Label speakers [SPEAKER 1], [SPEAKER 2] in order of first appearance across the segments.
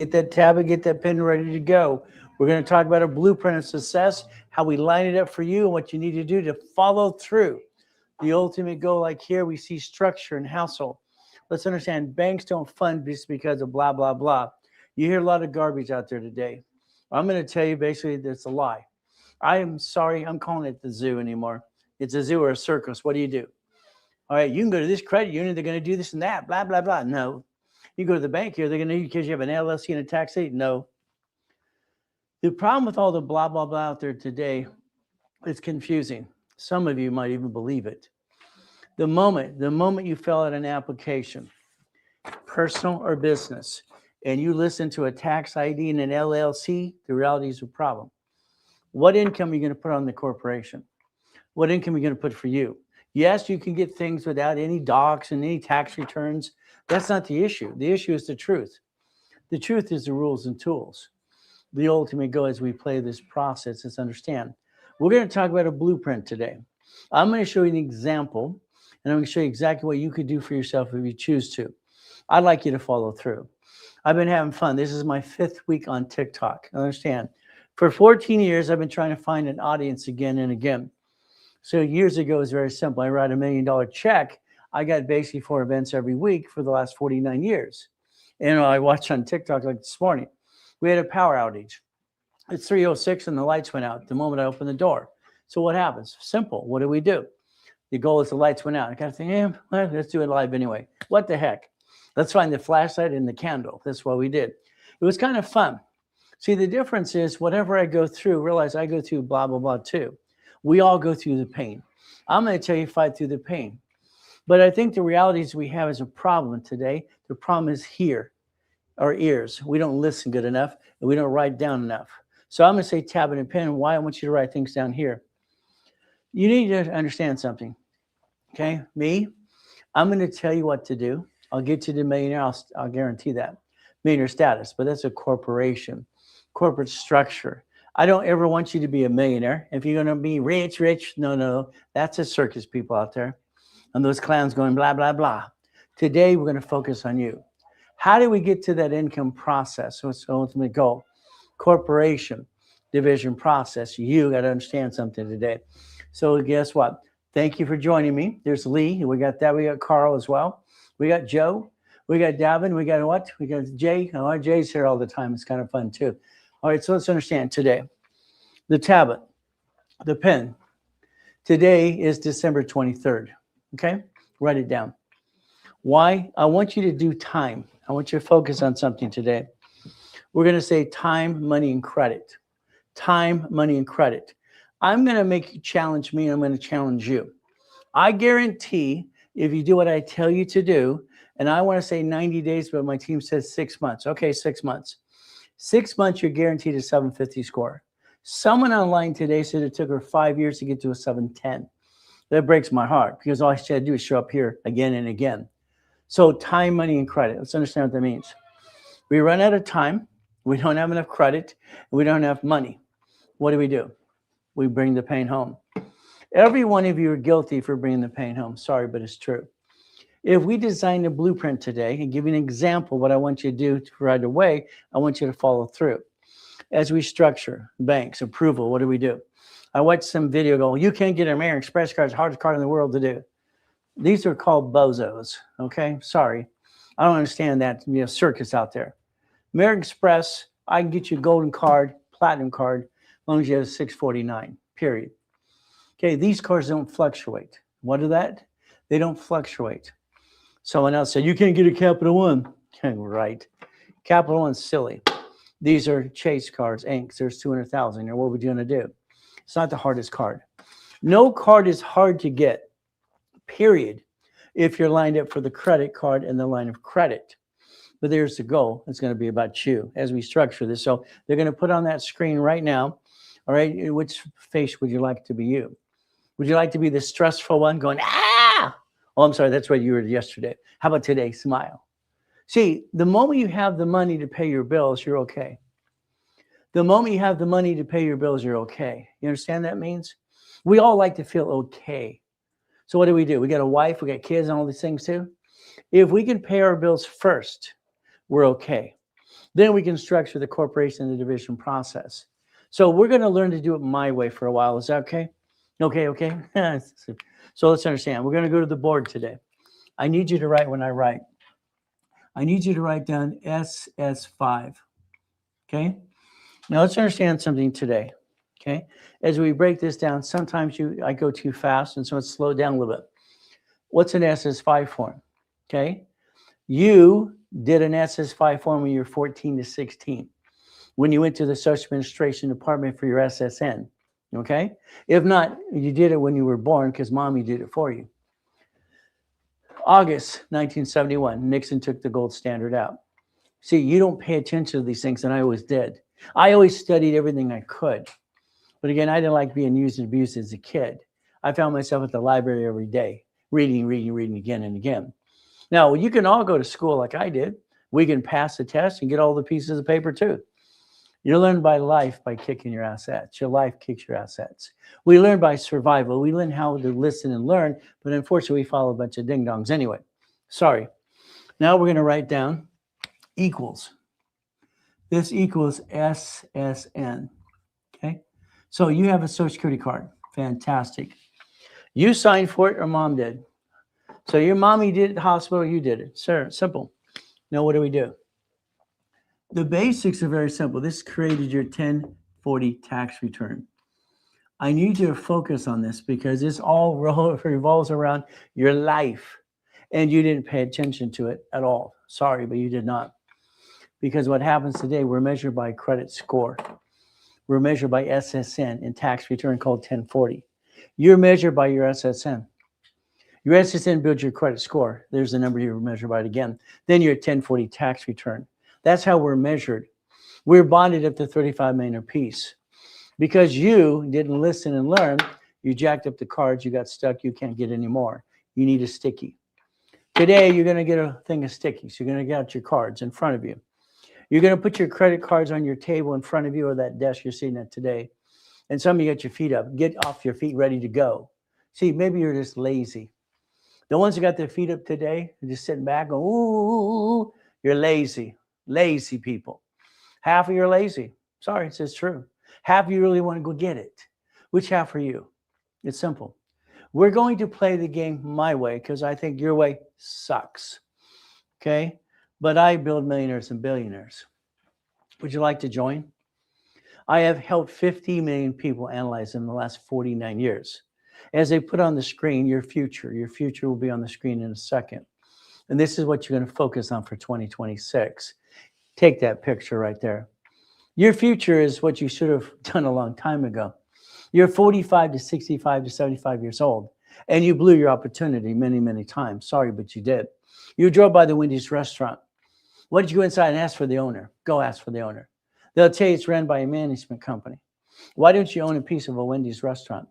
[SPEAKER 1] Get that tablet, get that pen ready to go. We're going to talk about a blueprint of success, how we line it up for you, and what you need to do to follow through. The ultimate goal, like here, we see structure and hustle. Let's understand banks don't fund just because of blah, blah, blah. You hear a lot of garbage out there today. I'm going to tell you basically that's a lie. I am sorry, I'm calling it the zoo anymore. It's a zoo or a circus. What do? All right, you can go to this credit union, they're going to do this and that, blah, blah, blah. No. You go to the bank here, they're going to need you because you have an LLC and a tax aid. No. The problem with all the blah, blah, blah out there today, it's confusing. Some of you might even believe it. The moment you fill out an application, personal or business, and you listen to a tax ID and an LLC, the reality is a problem. What income are you going to put on the corporation? What income are you going to put for you? Yes, you can get things without any docs and any tax returns. That's not the issue. The issue is the truth. The truth is the rules and tools. The ultimate goal as we play this process is understand. We're going to talk about a blueprint today. I'm going to show you an example, and I'm going to show you exactly what you could do for yourself if you choose to. I'd like you to follow through. I've been having fun. This is my 5th week on TikTok. Understand? For 14 years, I've been trying to find an audience again and again. So years ago, it was very simple. I write $1 million check. I got basically 4 events every week for the last 49 years. And I watched on TikTok like this morning. We had a power outage. It's 3:06 and the lights went out the moment I opened the door. So what happens? Simple. What do? The goal is the lights went out. I got to think, well, let's do it live anyway. What the heck? Let's find the flashlight and the candle. That's what we did. It was kind of fun. See, the difference is whatever I go through, realize I go through blah, blah, blah too. We all go through the pain. I'm going to tell you, fight through the pain. But I think the reality is we have is a problem today. The problem is here, our ears. We don't listen good enough, and we don't write down enough. So I'm going to say tablet and pen. Why? I want you to write things down here. You need to understand something. Okay? Me, I'm going to tell you what to do. I'll get you to millionaire. I'll guarantee that. Millionaire status, but that's a corporation, corporate structure. I don't ever want you to be a millionaire. If you're going to be rich, no. That's a circus people out there. And those clowns going blah, blah, blah. Today, we're going to focus on you. How do we get to that income process? What's the ultimate goal? Corporation, division process. You got to understand something today. So guess what? Thank you for joining me. There's Lee. We got that. We got Carl as well. We got Joe. We got Davin. We got what? We got Jay. Oh, Jay's here all the time. It's kind of fun too. All right, so let's understand today. The tablet, the pen. Today is December 23rd. Okay? Write it down. Why? I want you to do time. I want you to focus on something today. We're going to say time, money, and credit. Time, money, and credit. I'm going to make you challenge me. I'm going to challenge you. I guarantee if you do what I tell you to do, and I want to say 90 days, but my team says 6 months. Okay, 6 months. 6 months, you're guaranteed a 750 score. Someone online today said it took her 5 years to get to a 710. That breaks my heart because all she had to do is show up here again and again. So time, money, and credit. Let's understand what that means. We run out of time. We don't have enough credit. We don't have money. What do? We bring the pain home. Every one of you are guilty for bringing the pain home. Sorry, but it's true. If we design a blueprint today and give you an example of what I want you to do right away, I want you to follow through. As we structure banks, approval, what do? I watched some video go, you can't get an American Express card, it's the hardest card in the world to do. These are called bozos, okay? Sorry. I don't understand that circus out there. American Express, I can get you a golden card, platinum card, as long as you have 649, period. Okay, these cards don't fluctuate. What are that? They don't fluctuate. Someone else said, you can't get a Capital One. Okay, right. Capital One's silly. These are Chase cards, Inks. There's 200,000. Or what are we going to do? It's not the hardest card. No card is hard to get, period, if you're lined up for the credit card and the line of credit. But there's the goal. It's going to be about you as we structure this. So they're going to put on that screen right now. All right, which face would you like to be you? Would you like to be the stressful one going, ah? Oh, I'm sorry, that's what you were yesterday. How about today? Smile. See, the moment you have the money to pay your bills, you're okay. The moment you have the money to pay your bills, you're okay. You understand that means? We all like to feel okay. So what do? We got a wife, we got kids and all these things too. If we can pay our bills first, we're okay. Then we can structure the corporation and the division process. So we're going to learn to do it my way for a while. Is that okay? Okay. So let's understand. We're going to go to the board today. I need you to write when I write. I need you to write down SS5. Okay? Now let's understand something today. Okay? As we break this down, sometimes I go too fast, and so let's slow down a little bit. What's an SS5 form? Okay? You did an SS5 form when you were 14 to 16, when you went to the Social Administration Department for your SSN. Okay? If not, you did it when you were born because mommy did it for you. August 1971, Nixon took the gold standard out. See, you don't pay attention to these things, and I always did. I always studied everything I could. But again, I didn't like being used and abused as a kid. I found myself at the library every day, reading again and again. Now, you can all go to school like I did. We can pass the test and get all the pieces of paper too. You learn by life by kicking your assets. Your life kicks your assets. We learn by survival. We learn how to listen and learn, but unfortunately, we follow a bunch of ding-dongs anyway. Sorry. Now we're going to write down equals. This equals SSN. Okay? So you have a Social Security card. Fantastic. You signed for it or mom did. So your mommy did it at the hospital, you did it. Sir, simple. Now what do? The basics are very simple. This created your 1040 tax return. I need you to focus on this because this all revolves around your life. And you didn't pay attention to it at all. Sorry, but you did not. Because what happens today, we're measured by credit score. We're measured by SSN in tax return called 1040. You're measured by your SSN. Your SSN builds your credit score. There's the number you're measured by it again. Then your 1040 tax return. That's how we're measured. We're bonded up to 35 million apiece. Because you didn't listen and learn, you jacked up the cards, you got stuck, you can't get any more. You need a sticky. Today, you're going to get a thing of stickies. You're going to get out your cards in front of you. You're going to put your credit cards on your table in front of you or that desk you're sitting at today. And some of you got your feet up. Get off your feet, ready to go. See, maybe you're just lazy. The ones who got their feet up today are just sitting back going, ooh, you're lazy. Lazy people. Half of you are lazy. Sorry, it's just true. Half of you really want to go get it. Which half are you? It's simple. We're going to play the game my way because I think your way sucks. Okay? But I build millionaires and billionaires. Would you like to join? I have helped 50 million people analyze in the last 49 years. As they put on the screen, your future will be on the screen in a second. And this is what you're going to focus on for 2026. Take that picture right there. Your future is what you should have done a long time ago. You're 45 to 65 to 75 years old, and you blew your opportunity many, many times. Sorry, but you did. You drove by the Wendy's restaurant. Why did you go inside and ask for the owner? Go ask for the owner. They'll tell you it's ran by a management company. Why don't you own a piece of a Wendy's restaurant?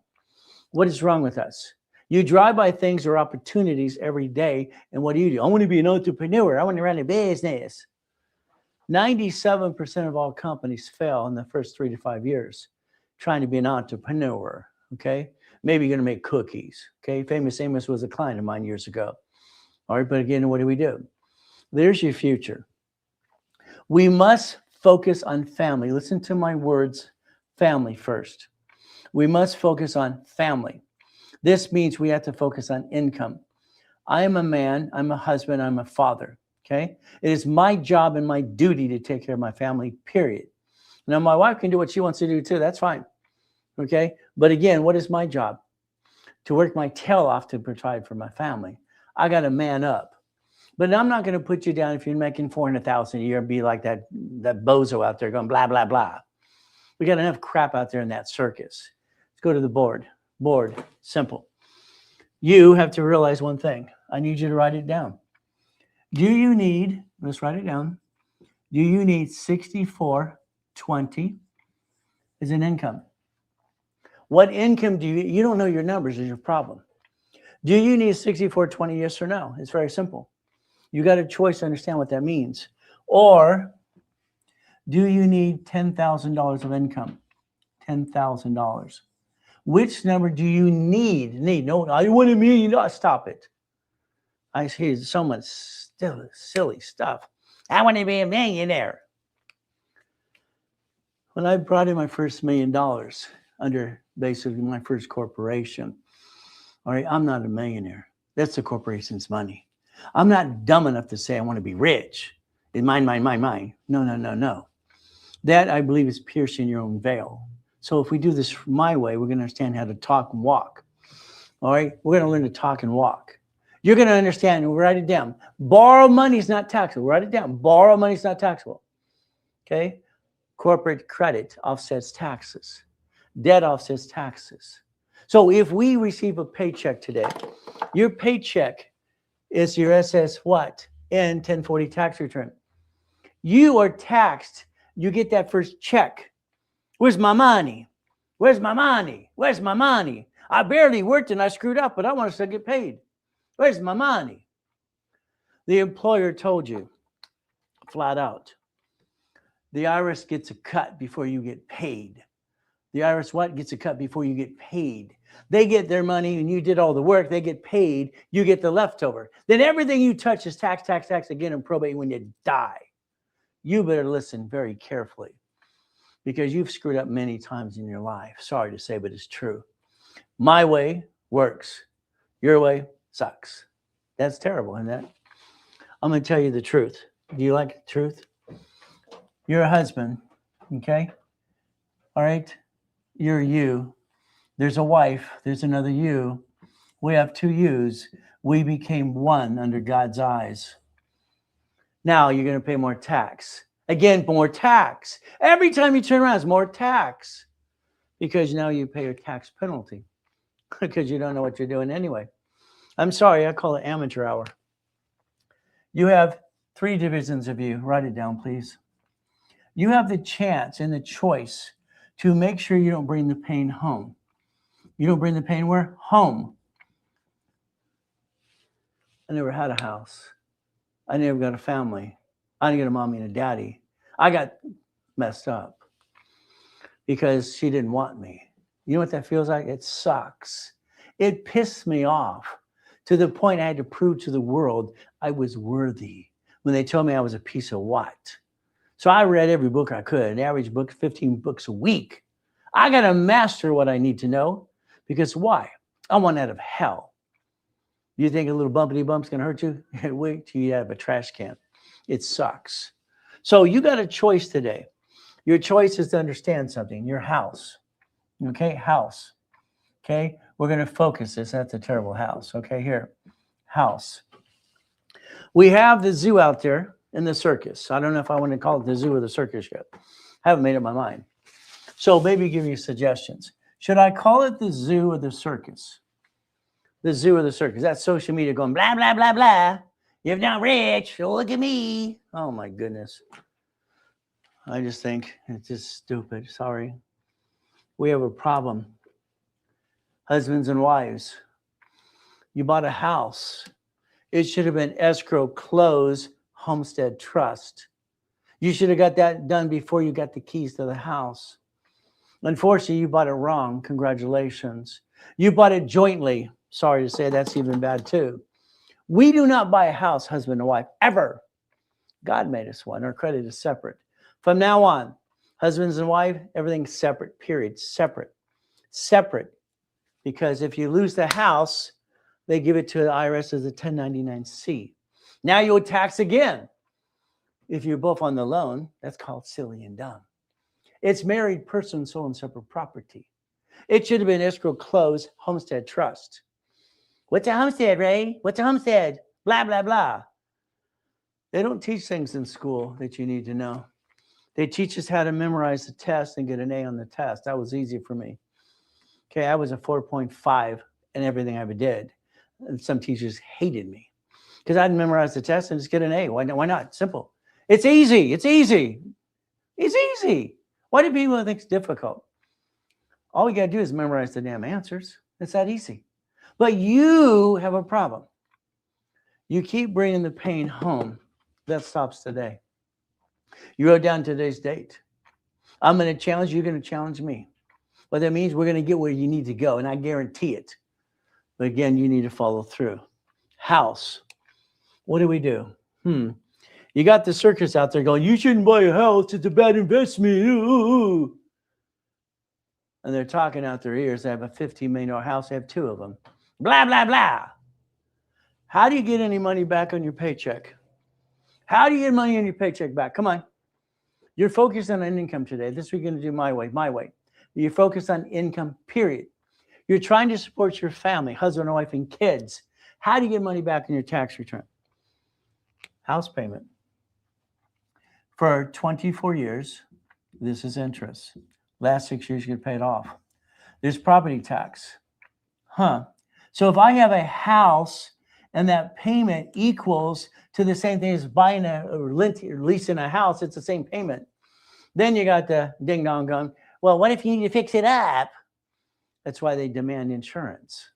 [SPEAKER 1] What is wrong with us? You drive by things or opportunities every day, and what do? I want to be an entrepreneur. I want to run a business. 97% of all companies fail in the first 3 to 5 years trying to be an entrepreneur, okay? Maybe you're going to make cookies, okay? Famous Amos was a client of mine years ago. All right, but again, what do? There's your future. We must focus on family. Listen to my words, family first. We must focus on family. This means we have to focus on income. I am a man, I'm a husband, I'm a father, okay? It is my job and my duty to take care of my family, period. Now, my wife can do what she wants to do too, that's fine, okay? But again, what is my job? To work my tail off to provide for my family. I got to man up. But I'm not going to put you down if you're making $400,000 a year and be like that bozo out there going blah, blah, blah. We got enough crap out there in that circus. Let's go to the board. Board, simple. You have to realize one thing. I need you to write it down. Let's write it down. Do you need 6420 as an income? What income do you don't know your numbers is your problem. Do you need 6420, yes or no? It's very simple. You got a choice to understand what that means. Or do you need $10,000 of income? $10,000. Which number do you need? No, I want $1 million. Stop it. I hear so much silly stuff. I want to be a millionaire. When I brought in my first $1 million under basically my first corporation, all right, I'm not a millionaire. That's the corporation's money. I'm not dumb enough to say I want to be rich. In mine. No. That, I believe, is piercing your own veil. So if we do this my way, we're going to understand how to talk and walk. All right? We're going to learn to talk and walk. You're going to understand, and write it down. Borrow money is not taxable. Write it down. Borrow money is not taxable. Okay? Corporate credit offsets taxes. Debt offsets taxes. So if we receive a paycheck today, your paycheck is your SS what? N-1040 tax return. You are taxed. You get that first check. Where's my money? Where's my money? Where's my money? I barely worked and I screwed up, but I want to still get paid. Where's my money? The employer told you flat out. The IRS gets a cut before you get paid. The IRS what? Gets a cut before you get paid. They get their money and you did all the work. They get paid. You get the leftover. Then everything you touch is tax again and probate when you die. You better listen very carefully because you've screwed up many times in your life. Sorry to say, but it's true. My way works. Your way sucks. That's terrible, isn't it? I'm going to tell you the truth. Do you like the truth? You're a husband, okay? All right? You're you. There's a wife. There's another you. We have two yous. We became one under God's eyes. Now you're going to pay more tax. Again, more tax. Every time you turn around, it's more tax. Because now you pay a tax penalty. Because you don't know what you're doing anyway. I'm sorry, I call it amateur hour. You have 3 divisions of you. Write it down, please. You have the chance and the choice to make sure you don't bring the pain home. You don't bring the pain where? Home. I never had a house. I never got a family. I didn't get a mommy and a daddy. I got messed up because she didn't want me. You know what that feels like? It sucks. It pissed me off to the point I had to prove to the world I was worthy when they told me I was a piece of what. So I read every book I could, an average book, 15 books a week. I got to master what I need to know because why? I want out of hell. You think a little bumpity bump's going to hurt you? Wait till you have a trash can. It sucks. So you got a choice today. Your choice is to understand something. Your house. Okay? House. Okay? We're going to focus this. That's a terrible house. Okay? Here. House. We have the zoo out there in the circus. I don't know if I want to call it the zoo or the circus yet. I haven't made up my mind. So maybe give you suggestions. Should I call it the zoo or the circus? The zoo or the circus. That's social media going blah, blah, blah, blah. You're not rich. Oh, look at me. Oh, my goodness. I just think it's just stupid. Sorry. We have a problem. Husbands and wives. You bought a house. It should have been escrow, close, homestead trust. You should have got that done before you got the keys to the house. Unfortunately, you bought it wrong. Congratulations. You bought it jointly. Sorry to say that's even bad too. We do not buy a house, husband and wife, ever. God made us one. Our credit is separate. From now on, husbands and wife, everything's separate, period. Separate. Separate. Because if you lose the house, they give it to the IRS as a 1099-C. Now you'll tax again. If you're both on the loan, that's called silly and dumb. It's married person, sole and separate property. It should have been escrow, close, homestead trust. What's a homestead, Ray? What's a homestead? Blah, blah, blah. They don't teach things in school that you need to know. They teach us how to memorize the test and get an A on the test. That was easy for me. Okay, I was a 4.5 in everything I ever did. And some teachers hated me because I'd memorize the test and just get an A. Why not? Simple. It's easy. It's easy. It's easy. Why do people think it's difficult? All we got to do is memorize the damn answers. It's that easy. But you have a problem. You keep bringing the pain home. That stops today. You wrote down today's date. I'm going to challenge you. You're going to challenge me. What that means, we're going to get where you need to go, and I guarantee it. But again, you need to follow through. House. What do? You got the circus out there going, you shouldn't buy a house. It's a bad investment. Ooh. And they're talking out their ears. They have a $15 million house. They have two of them. Blah, blah, blah. How do you get any money back on your paycheck? How do you get money on your paycheck back? Come on. You're focused on an income today. This we're going to do my way. You're focused on income, period. You're trying to support your family, husband and wife, and kids. How do you get money back in your tax return? House payment. For 24 years, this is interest. Last 6 years, you get paid off. There's property tax. So if I have a house and that payment equals to the same thing as buying or leasing a house, it's the same payment. Then you got the ding dong going, well, what if you need to fix it up? That's why they demand insurance.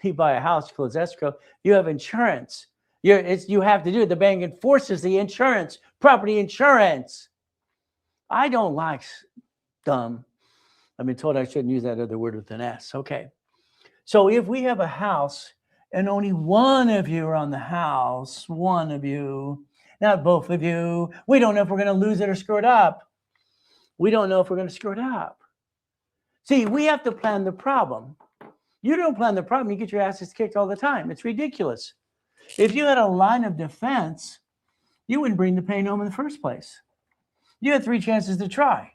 [SPEAKER 1] You buy a house, close escrow, you have insurance. You have to do it. The bank enforces the insurance, property insurance. I don't like dumb. I've been told I shouldn't use that other word with an S. Okay. So if we have a house and only one of you are on the house, one of you, not both of you, we don't know if we're going to lose it or screw it up. We don't know if we're going to screw it up. See, we have to plan the problem. You don't plan the problem, you get your asses kicked all the time. It's ridiculous. If you had a line of defense, you wouldn't bring the pain home in the first place. You had 3 chances to try.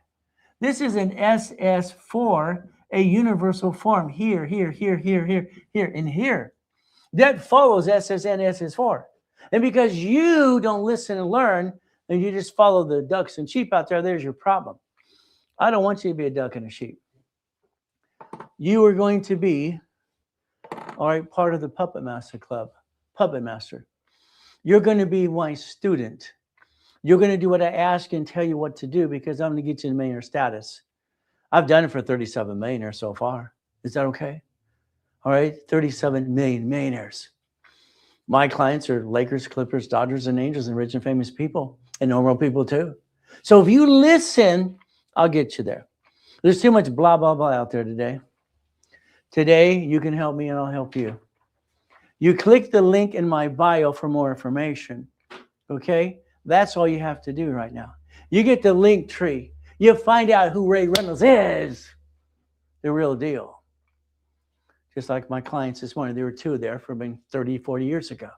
[SPEAKER 1] This is an SS4, a universal form. Here, and here. That follows SSN, SS4. And because you don't listen and learn, and you just follow the ducks and sheep out there, there's your problem. I don't want you to be a duck and a sheep. You are going to be, all right, part of the Puppet Master Club. Puppet Master. You're going to be my student. You're going to do what I ask and tell you what to do because I'm going to get you to millionaire status. I've done it for 37 millionaires so far. Is that okay? All right, 37 million millionaires. My clients are Lakers, Clippers, Dodgers, and Angels, and rich and famous people, and normal people too. So if you listen, I'll get you there. There's too much blah, blah, blah out there today. Today, you can help me and I'll help you. You click the link in my bio for more information, okay? That's all you have to do right now. You get the link tree. You find out who Ray Reynolds is, the real deal. Just like my clients this morning, there were 2 there from 30, 40 years ago.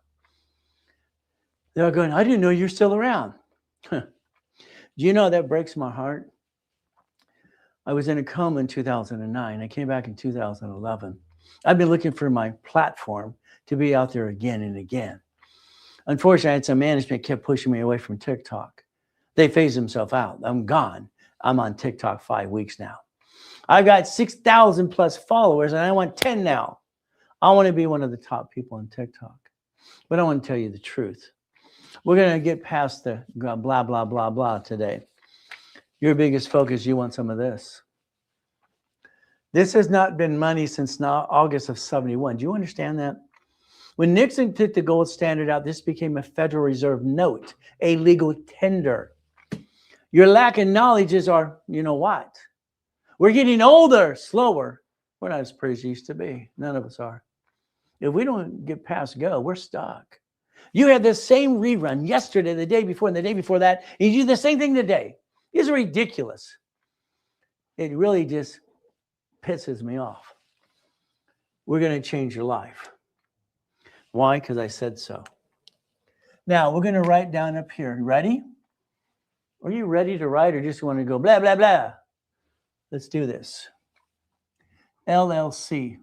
[SPEAKER 1] They're going, I didn't know you're still around. Do you know that breaks my heart? I was in a coma in 2009. I came back in 2011. I've been looking for my platform to be out there again and again. Unfortunately, I had some management kept pushing me away from TikTok. They phased themselves out. I'm gone. I'm on TikTok 5 weeks now. I've got 6,000 plus followers and I want 10 now. I want to be one of the top people on TikTok. But I want to tell you the truth. We're going to get past the blah, blah, blah, blah today. Your biggest focus, you want some of this. This has not been money since now August of 71. Do you understand that? When Nixon took the gold standard out, this became a Federal Reserve note, a legal tender. Your lack of knowledge is our, you know what? We're getting older, slower. We're not as pretty as used to be. None of us are. If we don't get past go, we're stuck. You had the same rerun yesterday, the day before, and the day before that. And you do the same thing today. It's ridiculous. It really just pisses me off. We're going to change your life. Why? Because I said so. Now, we're going to write down up here. Ready? Are you ready to write or just want to go blah, blah, blah? Let's do this. LLC.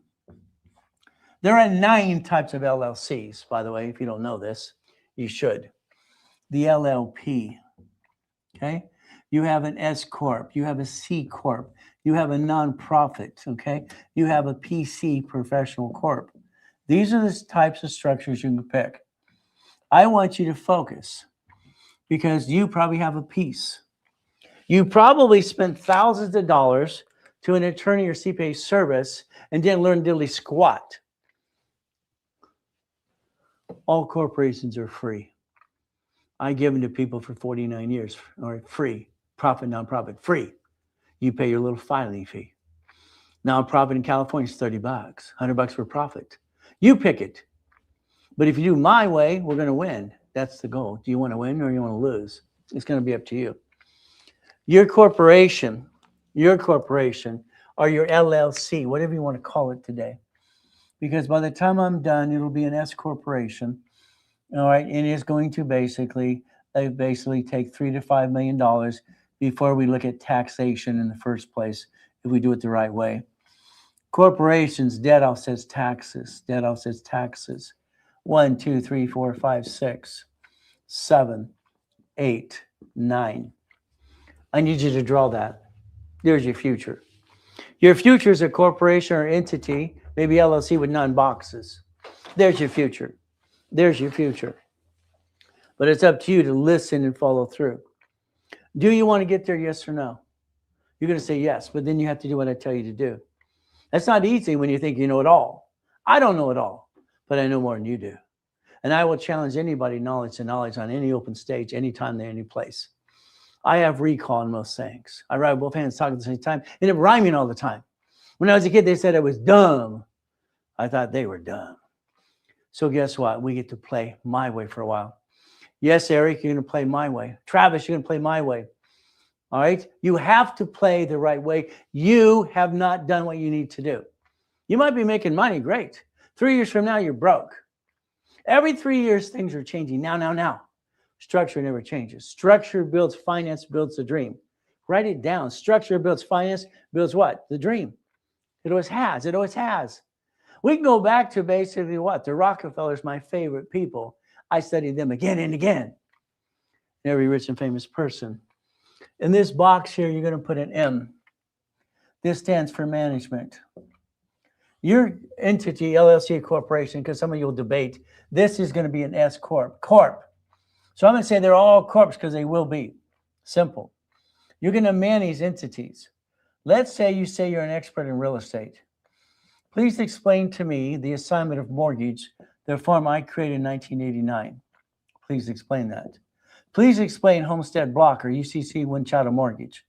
[SPEAKER 1] There are 9 types of LLCs, by the way. If you don't know this, you should. The LLP. Okay? You have an S Corp. You have a C Corp. You have a nonprofit. Okay? You have a PC Professional Corp. These are the types of structures you can pick. I want you to focus because you probably have a piece. You probably spent thousands of dollars to an attorney or CPA service and didn't learn diddly squat. All corporations are free. I give them to people for 49 years, or free. Profit, nonprofit, free. You pay your little filing fee. Nonprofit in California is $30, $100 for profit. You pick it. But if you do my way, we're going to win. That's the goal. Do you want to win or you want to lose? It's going to be up to you. Your corporation, or your LLC, whatever you want to call it today. Because by the time I'm done, it'll be an S corporation. All right. And it's going to basically take $3 to $5 million before we look at taxation in the first place, if we do it the right way. Corporations, debt offsets taxes. Debt offsets taxes. 1, 2, 3, 4, 5, 6, 7, 8, 9. I need you to draw that. There's your future. Your future is a corporation or entity, maybe LLC with 9 boxes. There's your future. There's your future. But it's up to you to listen and follow through. Do you want to get there, yes or no? You're going to say yes, but then you have to do what I tell you to do. That's not easy when you think you know it all. I don't know it all, but I know more than you do. And I will challenge anybody knowledge to knowledge on any open stage, anytime, any place. I have recall on most things. I write with both hands, talking at the same time, and it rhyming all the time. When I was a kid, they said I was dumb. I thought they were dumb. So guess what? We get to play my way for a while. Yes, Eric, you're going to play my way. Travis, you're going to play my way. All right? You have to play the right way. You have not done what you need to do. You might be making money. Great. 3 years from now, you're broke. Every 3 years, things are changing. Now. Structure never changes. Structure builds finance, builds the dream. Write it down. Structure builds finance, builds what? The dream. It always has. It always has. We can go back to basically what? The Rockefellers, my favorite people. I studied them again and again. Every rich and famous person. In this box here, you're going to put an M. This stands for management. Your entity, LLC, corporation, because some of you will debate, this is going to be an S corp. Corp. So I'm going to say they're all corps because they will be. Simple. You're going to manage entities. Let's say you're an expert in real estate. Please explain to me the assignment of mortgage, the form I created in 1989. Please explain that. Please explain Homestead Block or UCC One Chattel Mortgage.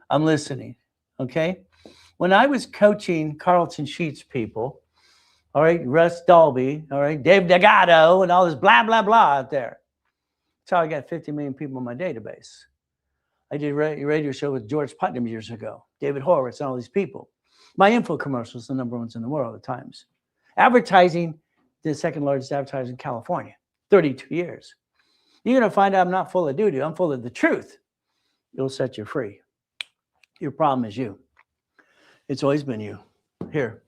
[SPEAKER 1] I'm listening. Okay? When I was coaching Carlton Sheets people, all right, Russ Dalby, all right, Dave Delgado, and all this blah, blah, blah out there. That's how I got 50 million people in my database. I did a radio show with George Putnam years ago, David Horowitz, and all these people. My info commercials, the number ones in the world at times. Advertising, the second largest advertiser in California, 32 years. You're going to find out I'm not full of doo-doo. I'm full of the truth. It'll set you free. Your problem is you. It's always been you. Here.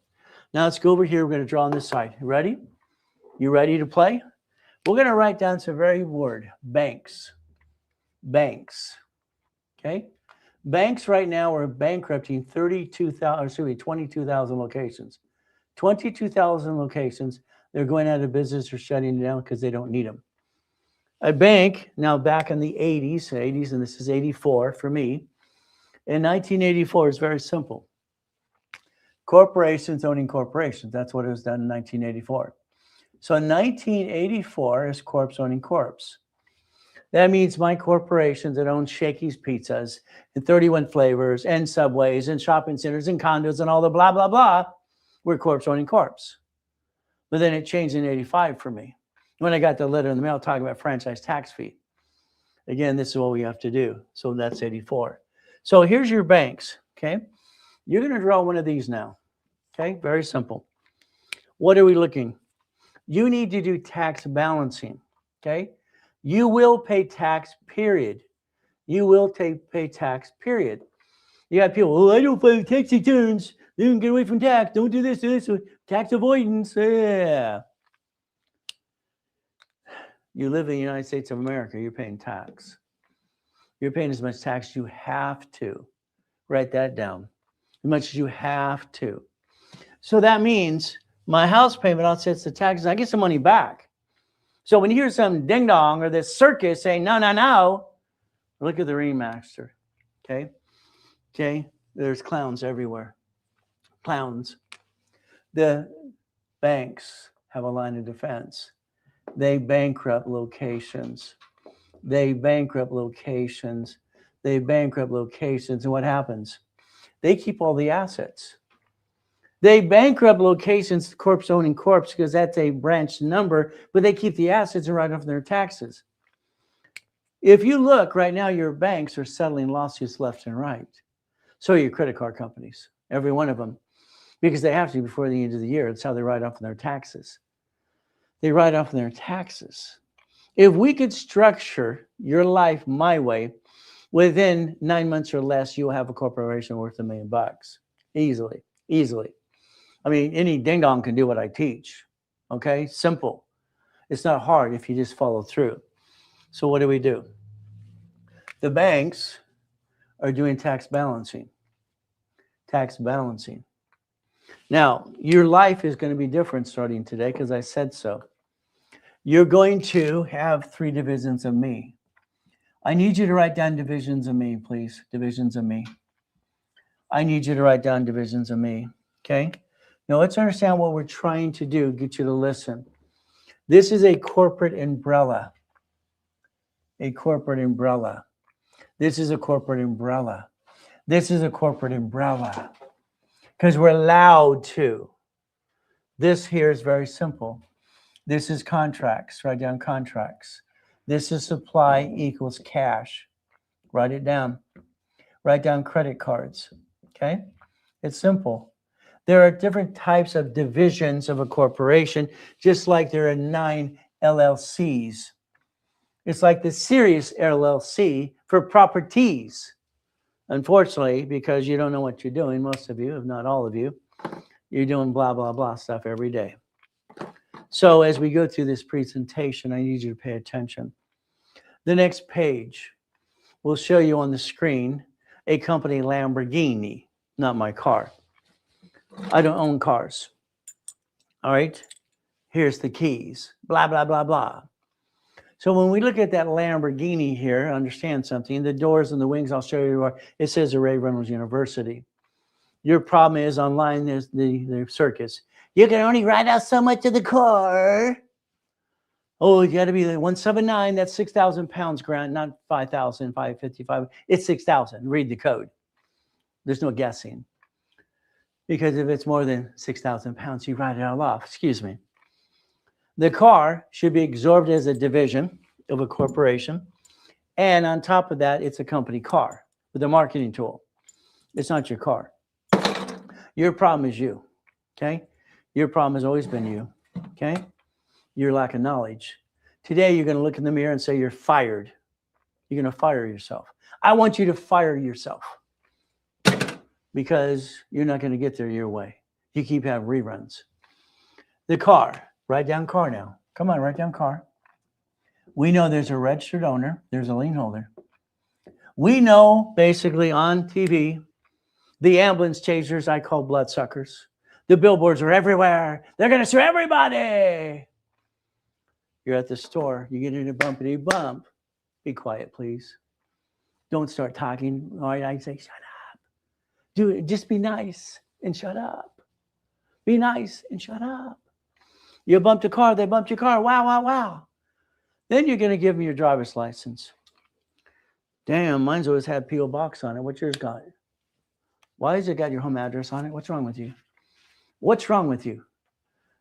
[SPEAKER 1] Now let's go over here. We're going to draw on this side. You ready? You ready to play? We're going to write down some very word. Banks. Banks. Okay? Banks right now are bankrupting 22,000 locations. 22,000 locations. They're going out of business or shutting down because they don't need them. A bank, now back in the 80s, and this is 84 for me. In 1984, it's very simple. Corporations owning corporations. That's what it was done in 1984. So in 1984 is corps owning corps. That means my corporations that own Shakey's Pizzas and 31 flavors and Subways and shopping centers and condos and all the blah, blah, blah, were corps owning corps. But then it changed in 85 for me. When I got the letter in the mail talking about franchise tax fee. Again, this is what we have to do. So that's 84. So here's your banks, okay? You're going to draw one of these now, okay? Very simple. What are we looking? You need to do tax balancing, okay? You will pay tax, period. You will pay tax, period. You got people, oh, I don't pay tax returns. They don't get away from tax. Don't do this, do this. Tax avoidance, yeah. You live in the United States of America, you're paying tax. You're paying as much tax as you have to. Write that down. As much as you have to. So that means my house payment offsets the taxes. I get some money back. So when you hear some ding dong or this circus saying, no, look at the Ringmaster. Okay? Okay? There's clowns everywhere. Clowns. The banks have a line of defense. They bankrupt locations. They bankrupt locations. They bankrupt locations. And what happens? They keep all the assets. They bankrupt locations, corpse owning corpse, because that's a branch number, but they keep the assets and write off their taxes. If you look right now, your banks are settling lawsuits left and right. So are your credit card companies, every one of them, because they have to before the end of the year. It's how they write off their taxes. They write off their taxes. If we could structure your life my way, within 9 months or less, you'll have a corporation worth $1 million. Easily, easily. I mean, any ding dong can do what I teach. Okay, simple. It's not hard if you just follow through. So what do? The banks are doing tax balancing. Tax balancing. Now, your life is going to be different starting today because I said so. You're going to have 3 divisions of me. I need you to write down divisions of me, please. Divisions of me. I need you to write down divisions of me. Okay? Now, let's understand what we're trying to do, get you to listen. This is a corporate umbrella. A corporate umbrella. This is a corporate umbrella. This is a corporate umbrella. Because we're allowed to. This here is very simple. This is contracts. Write down contracts. This is supply equals cash. Write it down. Write down credit cards. Okay? It's simple. There are different types of divisions of a corporation, just like there are 9 LLCs. It's like the Sirius LLC for properties. Unfortunately, because you don't know what you're doing, most of you, if not all of you, you're doing blah, blah, blah stuff every day. So as we go through this presentation, I need you to pay attention. The next page will show you on the screen a company Lamborghini, not my car. I don't own cars. All right? Here's the keys. Blah, blah, blah, blah. So when we look at that Lamborghini here, understand something. The doors and the wings, I'll show you where it says Reynolds University. Your problem is online, there's the circus. You can only ride out so much of the car. Oh, you got to be the 179. That's 6,000 pounds, Grant, not 5,000, 555. It's 6,000. Read the code. There's no guessing. Because if it's more than 6,000 pounds, you write it all off. Excuse me. The car should be absorbed as a division of a corporation. And on top of that, it's a company car with a marketing tool. It's not your car. Your problem is you. Okay? Your problem has always been you. Okay? Your lack of knowledge. Today, you're going to look in the mirror and say you're fired. You're going to fire yourself. I want you to fire yourself because you're not going to get there your way. You keep having reruns. The car. Write down car now. Come on, write down car. We know there's a registered owner. There's a lien holder. We know basically on TV, the ambulance chasers I call bloodsuckers. The billboards are everywhere. They're going to sue everybody. You're at the store. You get in a bumpity bump. Be quiet, please. Don't start talking. All right, I say, shut up. Do it. Just be nice and shut up. Be nice and shut up. You bumped a car. They bumped your car. Wow, wow, wow. Then you're going to give them your driver's license. Damn, mine's always had P.O. Box on it. What's yours got? Why has it got your home address on it? What's wrong with you? What's wrong with you?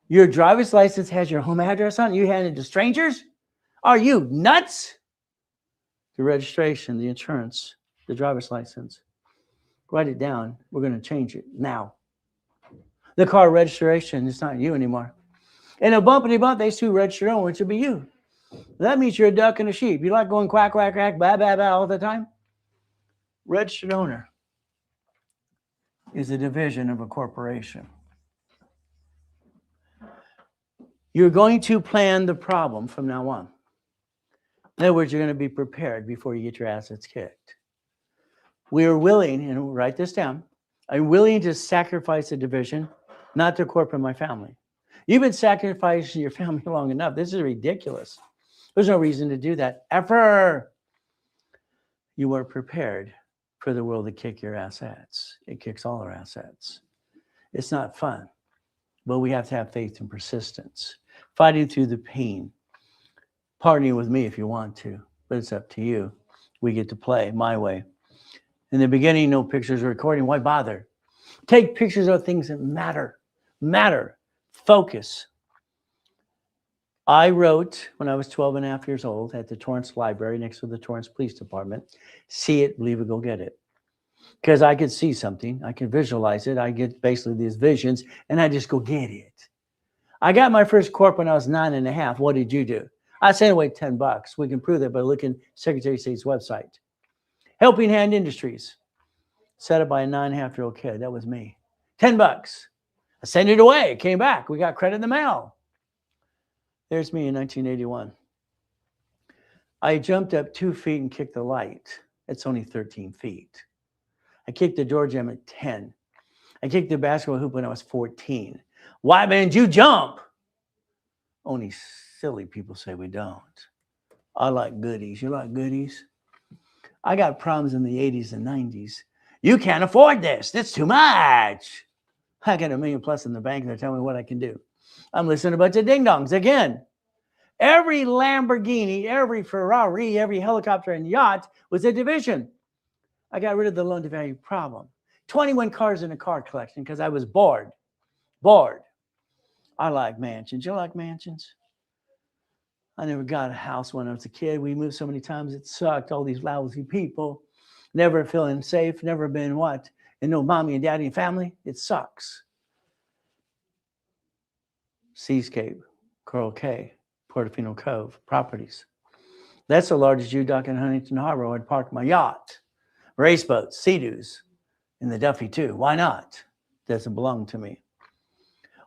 [SPEAKER 1] Your driver's license has your home address on it? You hand it to strangers? Are you nuts? The registration, the insurance, the driver's license. Write it down. We're going to change it now. The car registration is not you anymore. In a bumpity bump, they sue registered owner, which would be you. That means you're a duck and a sheep. You like going quack, quack, quack, blah, blah, blah all the time? Registered owner is a division of a corporation. You're going to plan the problem from now on. In other words, you're going to be prepared before you get your assets kicked. We are willing, and write this down, I'm willing to sacrifice a division, not to corporate my family. You've been sacrificing your family long enough. This is ridiculous. There's no reason to do that ever. You weren't prepared for the world to kick your assets. It kicks all our assets. It's not fun, but we have to have faith and persistence. Fighting through the pain. Partnering with me if you want to, but it's up to you. We get to play my way. In the beginning, no pictures or recording. Why bother? Take pictures of things that matter. Matter. Focus. I wrote when I was 12 and a half years old at the Torrance Library next to the Torrance Police Department, see it, believe it, go get it. Because I could see something. I could visualize it. I get basically these visions, and I just go get it. I got my first corp when I was 9 and a half. What did you do? I sent away $10. We can prove that by looking at Secretary of State's website. Helping Hand Industries, set up by a 9.5-year-old kid. That was me. $10. I sent it away. It came back. We got credit in the mail. There's me in 1981. I jumped up 2 feet and kicked the light. It's only 13 feet. I kicked the door jam at 10. I kicked the basketball hoop when I was 14. Why didn't you jump? Only silly people say we don't. I like goodies. You like goodies? I got problems in the 80s and 90s. You can't afford this. That's too much. I got $1 million plus in the bank and they're telling me what I can do. I'm listening to a bunch of ding-dongs. Again, every Lamborghini, every Ferrari, every helicopter and yacht was a division. I got rid of the loan-to-value problem. 21 cars in a car collection because I was bored. Bored. I like mansions. You like mansions? I never got a house when I was a kid. We moved so many times it sucked. All these lousy people. Never feeling safe. Never been what? And no mommy and daddy and family. It sucks. Seascape, Coral Cay, Portofino Cove, properties. That's the largest U-dock in Huntington Harbor where I'd park my yacht. Race boats, Sea-Doos, and the Duffy too. Why not? Doesn't belong to me.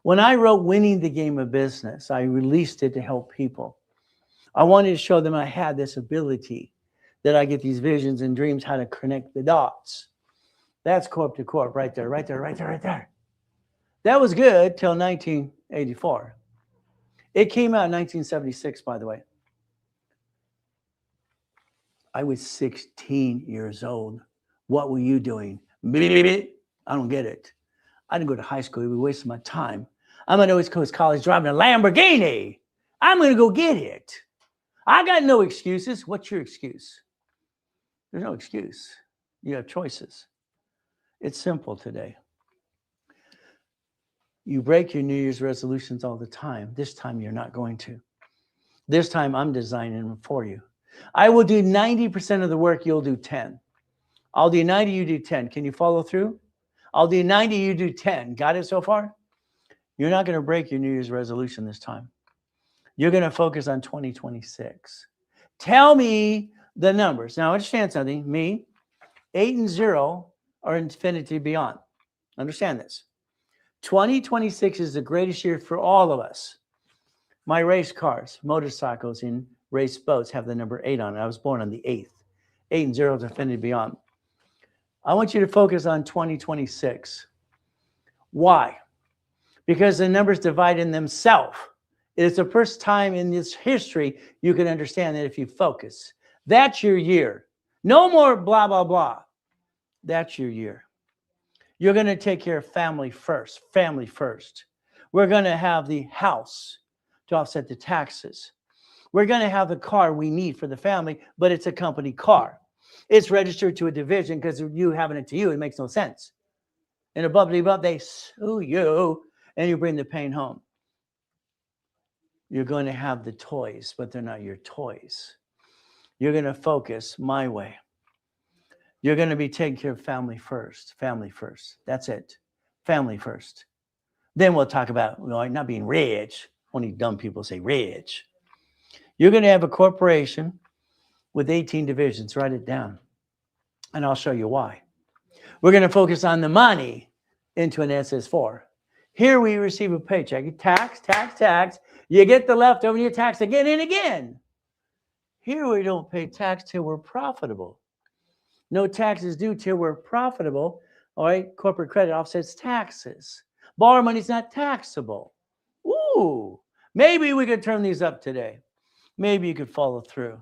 [SPEAKER 1] When I wrote Winning the Game of Business, I released it to help people. I wanted to show them I had this ability, that I get these visions and dreams, how to connect the dots. That's corp to corp right there, right there, right there, right there. That was good till 1984. It came out in 1976, by the way. I was 16 years old. What were you doing? I don't get it. I didn't go to high school. It was wasting my time. I'm at West Coast College driving a Lamborghini. I'm going to go get it. I got no excuses. What's your excuse? There's no excuse. You have choices. It's simple today. You break your New Year's resolutions all the time. This time you're not going to. This time I'm designing them for you. I will do 90% of the work. You'll do 10. I'll do 90, you do 10. Can you follow through? I'll do 90, you do 10. Got it so far? You're not going to break your New Year's resolution this time. You're going to focus on 2026. Tell me the numbers. Now, understand something. Me, 8 and 0 are infinity beyond. Understand this. 2026 is the greatest year for all of us. My race cars, motorcycles, and race boats have the number 8 on it. I was born on the 8th. 8 and 0 is infinity beyond. I want you to focus on 2026. Why? Because the numbers divide in themselves. It's the first time in this history you can understand that if you focus. That's your year. No more blah, blah, blah. That's your year. You're going to take care of family first. Family first. We're going to have the house to offset the taxes. We're going to have the car we need for the family, but it's a company car. It's registered to a division because you having it to you, it makes no sense. And above, they sue you and you bring the pain home. You're going to have the toys, but they're not your toys. You're going to focus my way. You're going to be taking care of family first. Family first. That's it. Family first. Then we'll talk about not being rich. Only dumb people say rich. You're going to have a corporation with 18 divisions. Write it down. And I'll show you why. We're going to focus on the money into an SS4. Here we receive a paycheck. You tax, tax, tax. You get the leftover and you tax again and again. Here we don't pay tax till we're profitable. No taxes due till we're profitable. All right, corporate credit offsets taxes. Borrow money is not taxable. Ooh, maybe we could turn these up today. Maybe you could follow through.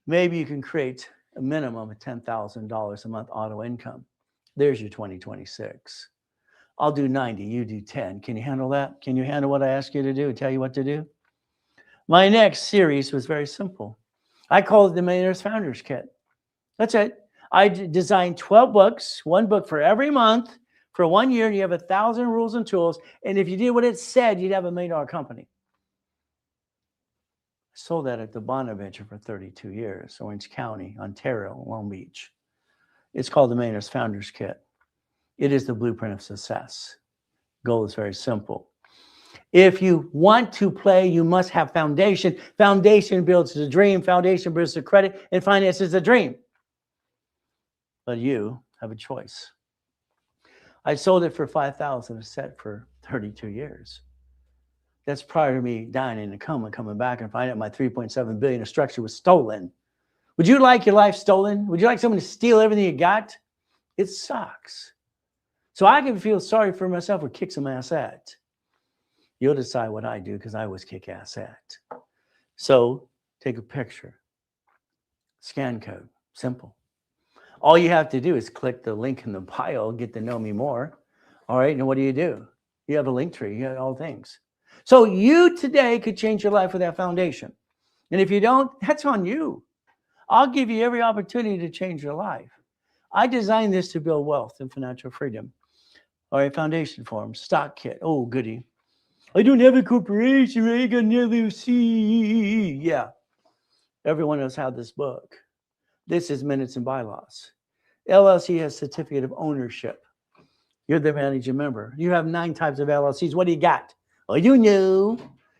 [SPEAKER 1] Maybe you can create a minimum of $10,000 a month auto income. There's your 2026. I'll do 90, you do 10. Can you handle that? Can you handle what I ask you to do and tell you what to do? My next series was very simple. I call it the Millionaires Founders Kit. That's it. I designed 12 books, one book for every month for 1 year. And you have 1,000 rules and tools. And if you did what it said, you'd have $1 million company. I sold that at the Bonaventure for 32 years, Orange County, Ontario, Long Beach. It's called the Millionaire's Founders Kit. It is the blueprint of success. Goal is very simple. If you want to play, you must have foundation. Foundation builds the dream. Foundation builds the credit, and finance is the dream. But you have a choice. I sold it for $5,000 a set for 32 years. That's prior to me dying in a coma, coming back and finding out my $3.7 billion of structure was stolen. Would you like your life stolen? Would you like someone to steal everything you got? It sucks. So I can feel sorry for myself or kick some ass at. You'll decide what I do because I was kick ass at. So take a picture. Scan code. Simple. All you have to do is click the link in the bio, get to know me more. All right, and what do? You have a link tree. You have all things. So you today could change your life with that foundation. And if you don't, that's on you. I'll give you every opportunity to change your life. I designed this to build wealth and financial freedom. All right, foundation form, stock kit. Oh, goody. I don't have a corporation. I got an LLC. Yeah. Everyone knows how this book. This is minutes and bylaws. LLC has certificate of ownership. You're the managing member. You have 9 types of LLCs. What do you got? Oh, you know.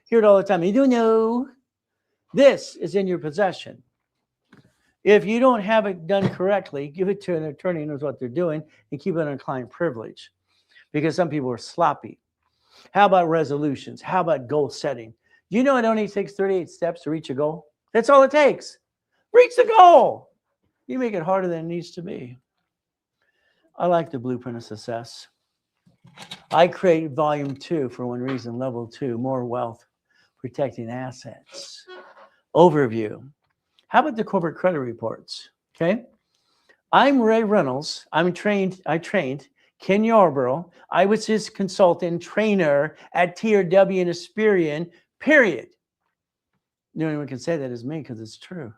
[SPEAKER 1] Hear it all the time. You do know. This is in your possession. If you don't have it done correctly, give it to an attorney who knows what they're doing and keep it on client privilege, because some people are sloppy. How about resolutions? How about goal setting? You know it only takes 38 steps to reach a goal? That's all it takes. Reach the goal. You make it harder than it needs to be. I like the blueprint of success. I create volume 2 for one reason, level 2, more wealth, protecting assets. Overview. How about the corporate credit reports? Okay. I'm Ray Reynolds. I trained Ken Yarborough. I was his consultant trainer at TRW and Asperian, period. No one can say that is me because it's true.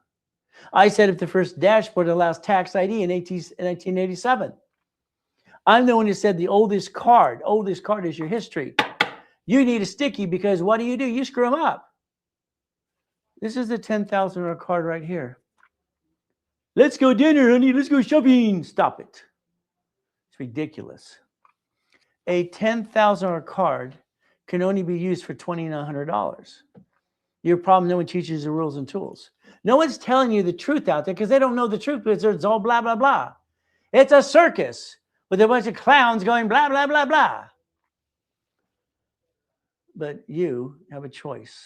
[SPEAKER 1] I set up the first dashboard that allows tax ID in 1987. I'm the one who said the oldest card is your history. You need a sticky because what do? You screw them up. This is the $10,000 card right here. Let's go dinner, honey. Let's go shopping. Stop it. It's ridiculous. A $10,000 card can only be used for $2,900. Your problem, no one teaches the rules and tools. No one's telling you the truth out there because they don't know the truth because it's all blah, blah, blah. It's a circus with a bunch of clowns going blah, blah, blah, blah. But you have a choice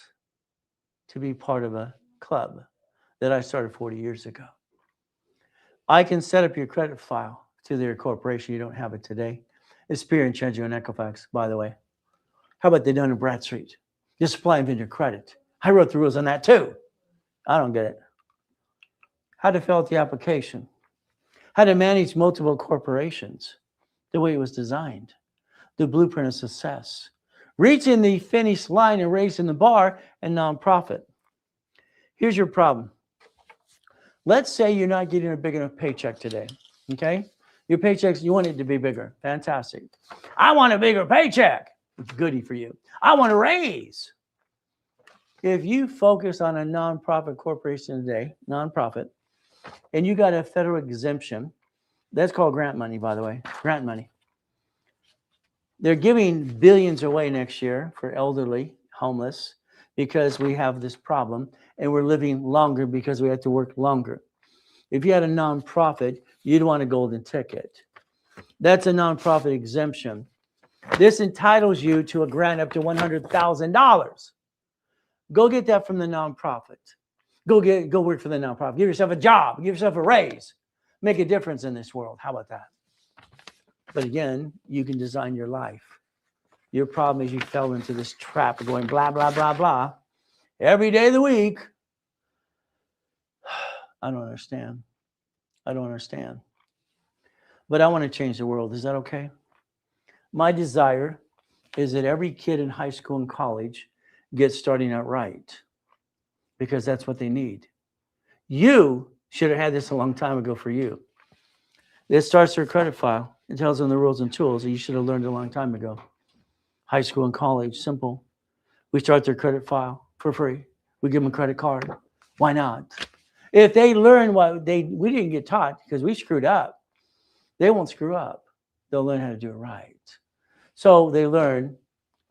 [SPEAKER 1] to be part of a club that I started 40 years ago. I can set up your credit file to their corporation. You don't have it today. Asperian, Chenjo, and Equifax, by the way. How about the Dun & Bradstreet? Just supply and vendor credit. I wrote the rules on that too. I don't get it. How to fill out the application. How to manage multiple corporations the way it was designed. The blueprint of success. Reaching the finish line and raising the bar and nonprofit. Here's your problem. Let's say you're not getting a big enough paycheck today, okay? Your paychecks, you want it to be bigger. Fantastic. I want a bigger paycheck. It's goody for you. I want a raise. If you focus on a nonprofit corporation today, nonprofit, and you got a federal exemption, that's called grant money, by the way, grant money. They're giving billions away next year for elderly, homeless, because we have this problem and we're living longer because we have to work longer. If you had a nonprofit, you'd want a golden ticket. That's a nonprofit exemption. This entitles you to a grant up to $100,000. Go get that from the nonprofit. Go work for the nonprofit. Give yourself a job. Give yourself a raise. Make a difference in this world. How about that? But again, you can design your life. Your problem is you fell into this trap of going blah, blah, blah, blah. Every day of the week. I don't understand. I don't understand. But I want to change the world. Is that okay? My desire is that every kid in high school and college gets starting out right, because that's what they need. You should have had this a long time ago for you. It starts their credit file. It tells them the rules and tools that you should have learned a long time ago. High school and college, simple. We start their credit file for free. We give them a credit card. Why not? If they learn what we didn't get taught because we screwed up, they won't screw up. They'll learn how to do it right. So they learn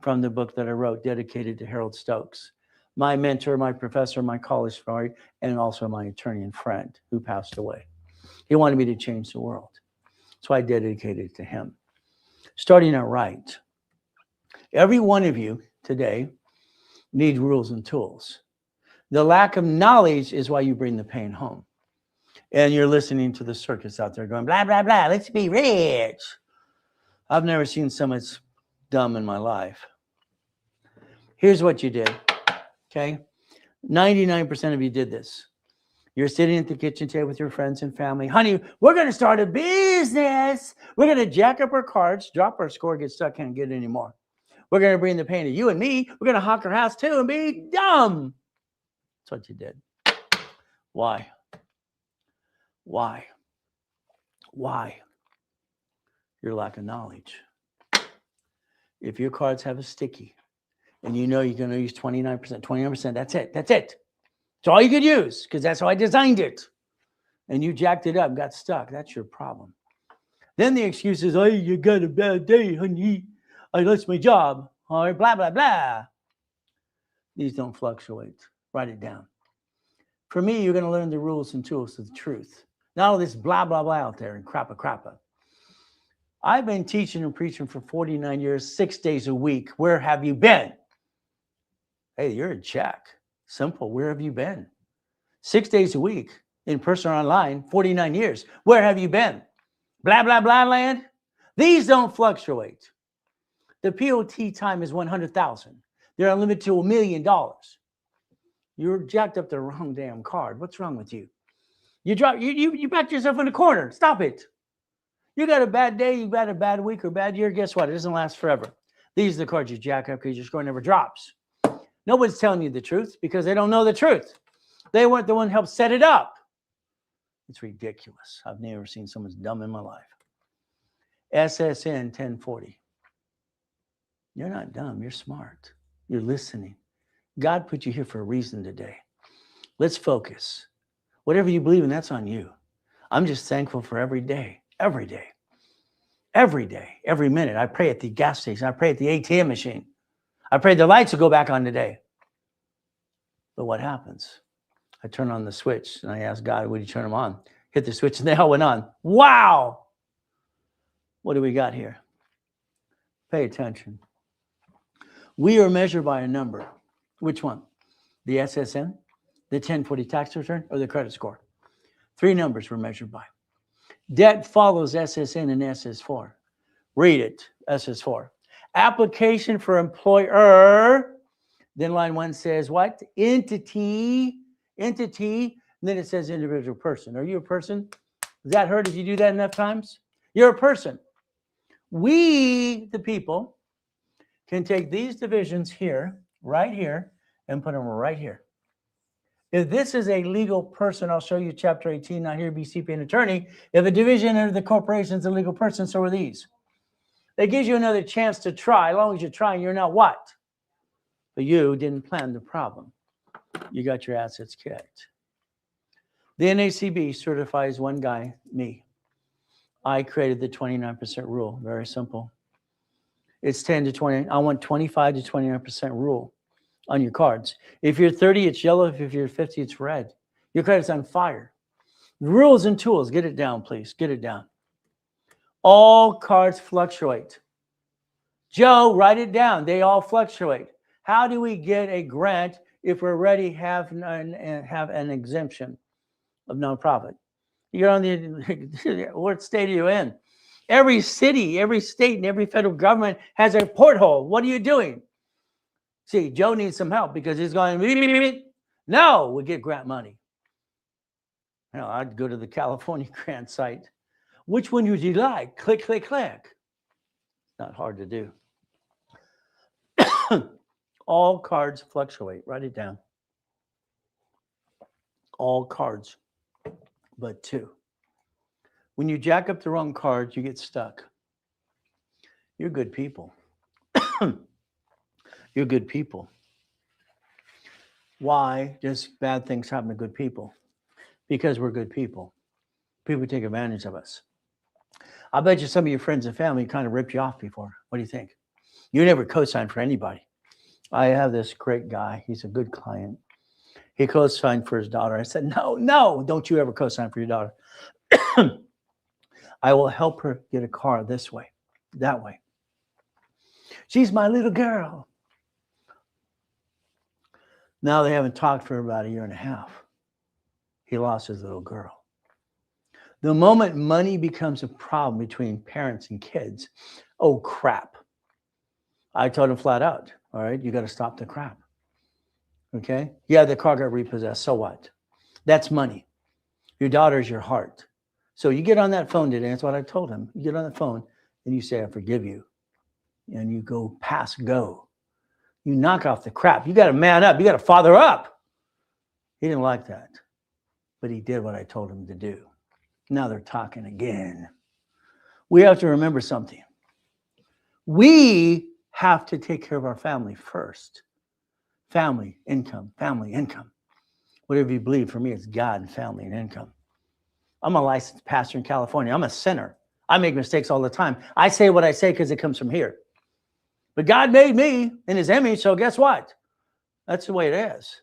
[SPEAKER 1] from the book that I wrote dedicated to Harold Stokes, my mentor, my professor, my college story, and also my attorney and friend who passed away. He wanted me to change the world. So I dedicated it to him. Starting out right. Every one of you today needs rules and tools. The lack of knowledge is why you bring the pain home. And you're listening to the circus out there going, blah, blah, blah, let's be rich. I've never seen so much dumb in my life. Here's what you did, okay? 99% of you did this. You're sitting at the kitchen table with your friends and family. Honey, we're going to start a business. We're going to jack up our cards, drop our score, get stuck, can't get any more. We're going to bring the pain to you and me. We're going to hawk our house too and be dumb. That's what you did. Why? Why? Why? Your lack of knowledge. If your cards have a sticky and you know you're going to use 29%, that's it. That's it. It's all you could use because that's how I designed it. And you jacked it up, got stuck. That's your problem. Then the excuse is, oh, you got a bad day, honey. I lost my job. Or blah, blah, blah. These don't fluctuate. Write it down. For me, you're going to learn the rules and tools of the truth. Not all this blah, blah, blah out there and crappa. I've been teaching and preaching for 49 years, 6 days a week. Where have you been? Hey, you're in check. Simple. Where have you been? 6 days a week, in person or online, 49 years. Where have you been? Blah, blah, blah land. These don't fluctuate. The POT time is 100,000. They're unlimited to $1 million. You're jacked up the wrong damn card. What's wrong with you? You backed yourself in a corner. Stop it. You got a bad day, you got a bad week or bad year. Guess what? It doesn't last forever. These are the cards you jack up because your score never drops. Nobody's telling you the truth because they don't know the truth. They weren't the one who helped set it up. It's ridiculous. I've never seen someone dumb in my life. SSN 1040. You're not dumb. You're smart. You're listening. God put you here for a reason today. Let's focus. Whatever you believe in, that's on you. I'm just thankful for every day, every minute. I pray at the gas station. I pray at the ATM machine. I pray the lights will go back on today. But what happens? I turn on the switch and I ask God, would you turn them on? Hit the switch and the hell went on. Wow. What do we got here? Pay attention. We are measured by a number. Which one? The SSN, the 1040 tax return, or the credit score? 3 numbers we're measured by. Debt follows SSN and SS4. Read it, SS4. Application for employer. Then line 1 says what? Entity. And then it says individual person. Are you a person? Does that hurt if you do that enough times? You're a person. We, the people, can take these divisions here, right here, and put them right here. If this is a legal person, I'll show you chapter 18, not here to be CPA and attorney. If a division of the corporation is a legal person, so are these. That gives you another chance to try. As long as you're trying, you're not what? But you didn't plan the problem. You got your assets kicked. The NACB certifies one guy, me. I created the 29% rule. Very simple. It's 10 to 20. I want 25 to 29% rule on your cards. If you're 30, it's yellow. If you're 50, it's red. Your credit's on fire. Rules and tools. Get it down, please. Get it down. All cards fluctuate. Joe, write it down. They all fluctuate. How do we get a grant if we already have an exemption of nonprofit? You're on the, what state are you in? Every city, every state, and every federal government has a porthole. What are you doing? See, Joe needs some help because he's going, no, we get grant money. You know, I'd go to the California grant site. Which one would you like? Click, click, click. Not hard to do. All cards fluctuate. Write it down. All cards but 2. When you jack up the wrong cards, you get stuck. You're good people. You're good people. Why does bad things happen to good people? Because we're good people. People take advantage of us. I bet you some of your friends and family kind of ripped you off before. What do you think? You never co-signed for anybody. I have this great guy. He's a good client. He co-signed for his daughter. I said, no, don't you ever co-sign for your daughter. I will help her get a car this way, that way. She's my little girl. Now they haven't talked for about 1.5 years. He lost his little girl. The moment money becomes a problem between parents and kids, oh crap. I told him flat out, all right, you got to stop the crap. Okay? Yeah, the car got repossessed. So what? That's money. Your daughter's your heart. So you get on that phone today. That's what I told him. You get on the phone and you say, I forgive you. And you go past go. You knock off the crap. You got to man up. You got to father up. He didn't like that. But he did what I told him to do. Now they're talking again. We have to remember something. We have to take care of our family first. Family, income, family, income. Whatever you believe, for me, it's God and family and income. I'm a licensed pastor in California. I'm a sinner. I make mistakes all the time. I say what I say because it comes from here. But God made me in his image, so guess what? That's the way it is.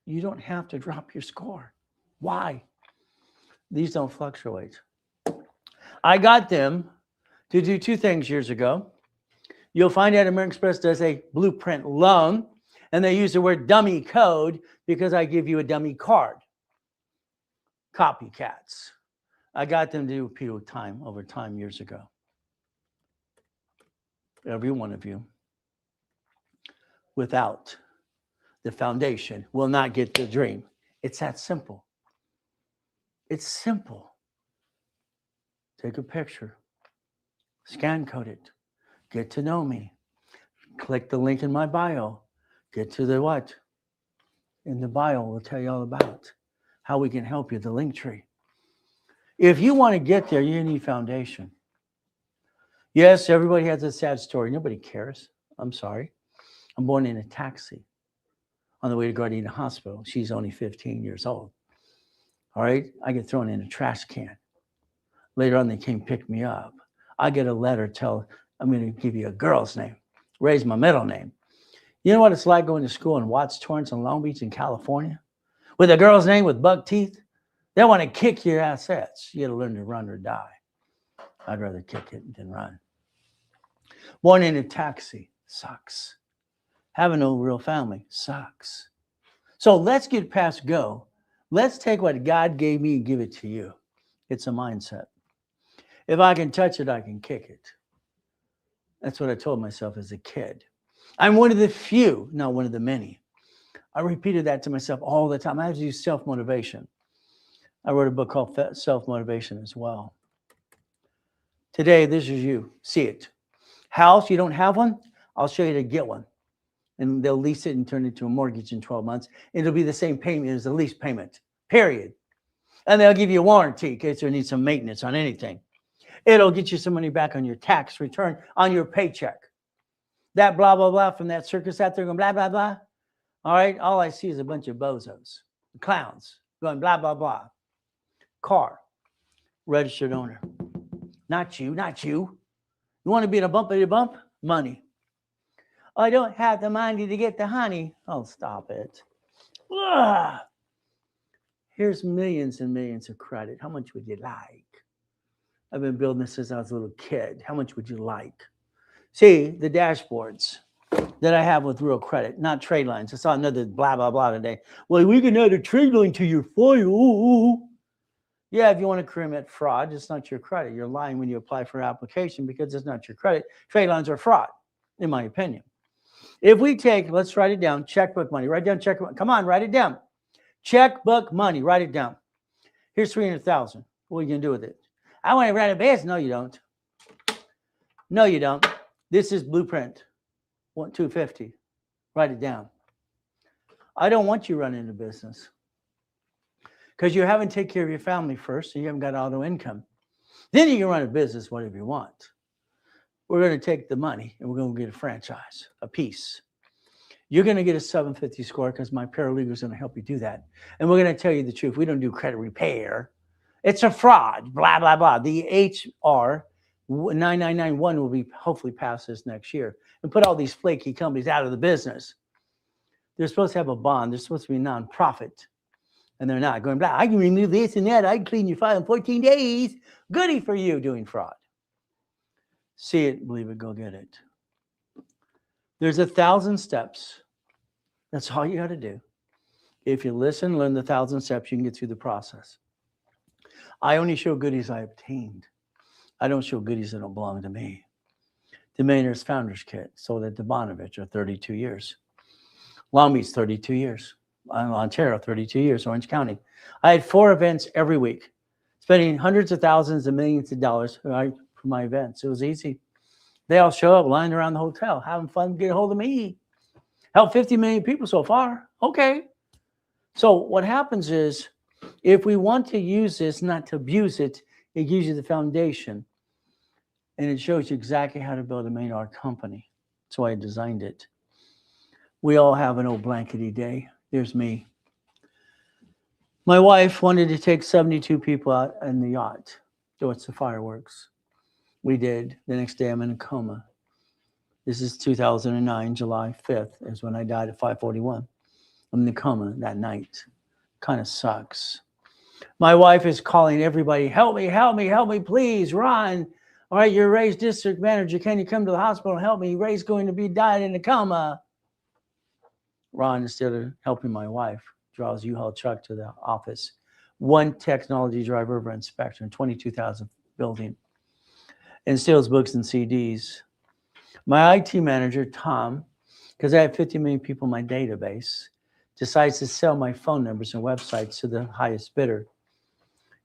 [SPEAKER 1] You don't have to drop your score. Why? These don't fluctuate. I got them to do 2 things years ago. You'll find out American Express does a blueprint loan, and they use the word dummy code because I give you a dummy card. Copycats. I got them to do a period of time, over time, years ago. Every one of you, without the foundation, will not get the dream. It's that simple. It's simple. Take a picture, scan code it, get to know me, click the link in my bio, get to the what? In the bio, we'll tell you all about how we can help you, the link tree. If you want to get there, you need foundation. Yes, everybody has a sad story. Nobody cares. I'm sorry. I'm born in a taxi on the way to Gardena Hospital. She's only 15 years old. All right. I get thrown in a trash can. Later on, they came pick me up. I get a letter I'm going to give you a girl's name, raise my middle name. You know what it's like going to school in Watts, Torrance, and Long Beach in California? With a girl's name with buck teeth? They want to kick your assets. You got to learn to run or die. I'd rather kick it than run. Born in a taxi sucks. Having no real family sucks. So let's get past go. Let's take what God gave me and give it to you. It's a mindset. If I can touch it, I can kick it. That's what I told myself as a kid. I'm one of the few, not one of the many. I repeated that to myself all the time. I have to use self-motivation. I wrote a book called Self-Motivation as well. Today, this is you. See it. House, you don't have one? I'll show you to get one. And they'll lease it and turn it into a mortgage in 12 months. It'll be the same payment as the lease payment, period. And they'll give you a warranty in case there needs some maintenance on anything. It'll get you some money back on your tax return, on your paycheck. That blah, blah, blah from that circus out there going blah, blah, blah. All right, all I see is a bunch of bozos, clowns, going blah, blah, blah. Car, registered owner. Not you, not you. You want to be in a bumpity bump? Money. I don't have the money to get the honey. Oh, stop it. Ugh. Here's millions and millions of credit. How much would you like? I've been building this since I was a little kid. How much would you like? See, the dashboards that I have with real credit, not trade lines. I saw another blah, blah, blah today. Well, we can add a trade line to your file. Yeah, if you want to commit fraud, it's not your credit. You're lying when you apply for an application because it's not your credit. Trade lines are fraud, in my opinion. If we take, let's write it down, checkbook money. Write down checkbook. Come on, write it down. Checkbook money. Write it down. Here's $300,000. What are you going to do with it? I want to run a business. No, you don't. No, you don't. This is blueprint. 250. Write it down. I don't want you running a business. because you haven't taken care of your family first, so you haven't got auto income. Then you can run a business, whatever you want. We're going to take the money and we're going to get a franchise, a piece. You're going to get a 750 score because my paralegal is going to help you do that. And we're going to tell you the truth. We don't do credit repair. It's a fraud, blah, blah, blah. The HR 9991 will be hopefully passed this next year and put all these flaky companies out of the business. They're supposed to have a bond. They're supposed to be a nonprofit. And they're not going, blah, I can remove this and that. I can clean your file in 14 days. Goody for you doing fraud. See it, believe it, go get it. There's 1,000 steps. That's all you got to do. If you listen, learn the 1,000 steps, you can get through the process. I only show goodies I obtained. I don't show goodies that don't belong to me. The Millionaire's Founders Kit sold at Bonovich are 32 years. Long Beach, 32 years. Ontario, 32 years. Orange County. I had 4 events every week, spending hundreds of thousands and millions of dollars for my events. It was easy. They all show up, lying around the hotel, having fun, get a hold of me. Helped 50 million people so far. Okay. So what happens is, if we want to use this, not to abuse it, it gives you the foundation. And it shows you exactly how to build a $1 million company. That's why I designed it. We all have an old blankety day. There's me. My wife wanted to take 72 people out in the yacht to watch the fireworks. We did. The next day I'm in a coma. This is 2009, July 5th is when I died at 5:41. I'm in the coma that night. Kind of sucks. My wife is calling everybody, help me, help me, help me, please, Ron. All right, you're Ray's district manager. Can you come to the hospital and help me? Ray's going to be died in a coma. Ron, instead of helping my wife, draws U-Haul truck to the office. One technology driver over inspection, 22,000 building, and steals books and CDs. My IT manager, Tom, because I have 50 million people in my database, decides to sell my phone numbers and websites to the highest bidder.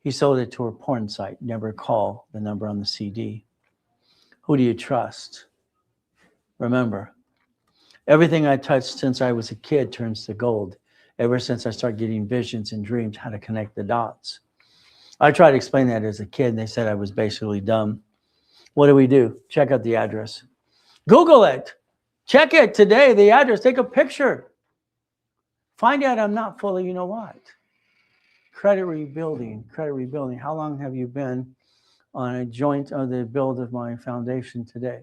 [SPEAKER 1] He sold it to a porn site. Never call the number on the CD. Who do you trust? Remember, everything I touched since I was a kid turns to gold. Ever since I started getting visions and dreams, how to connect the dots. I tried to explain that as a kid, and they said I was basically dumb. What do? Check out the address. Google it. Check it today, the address. Take a picture. Find out I'm not full of you know what. Credit rebuilding. How long have you been on a joint of the build of my foundation today?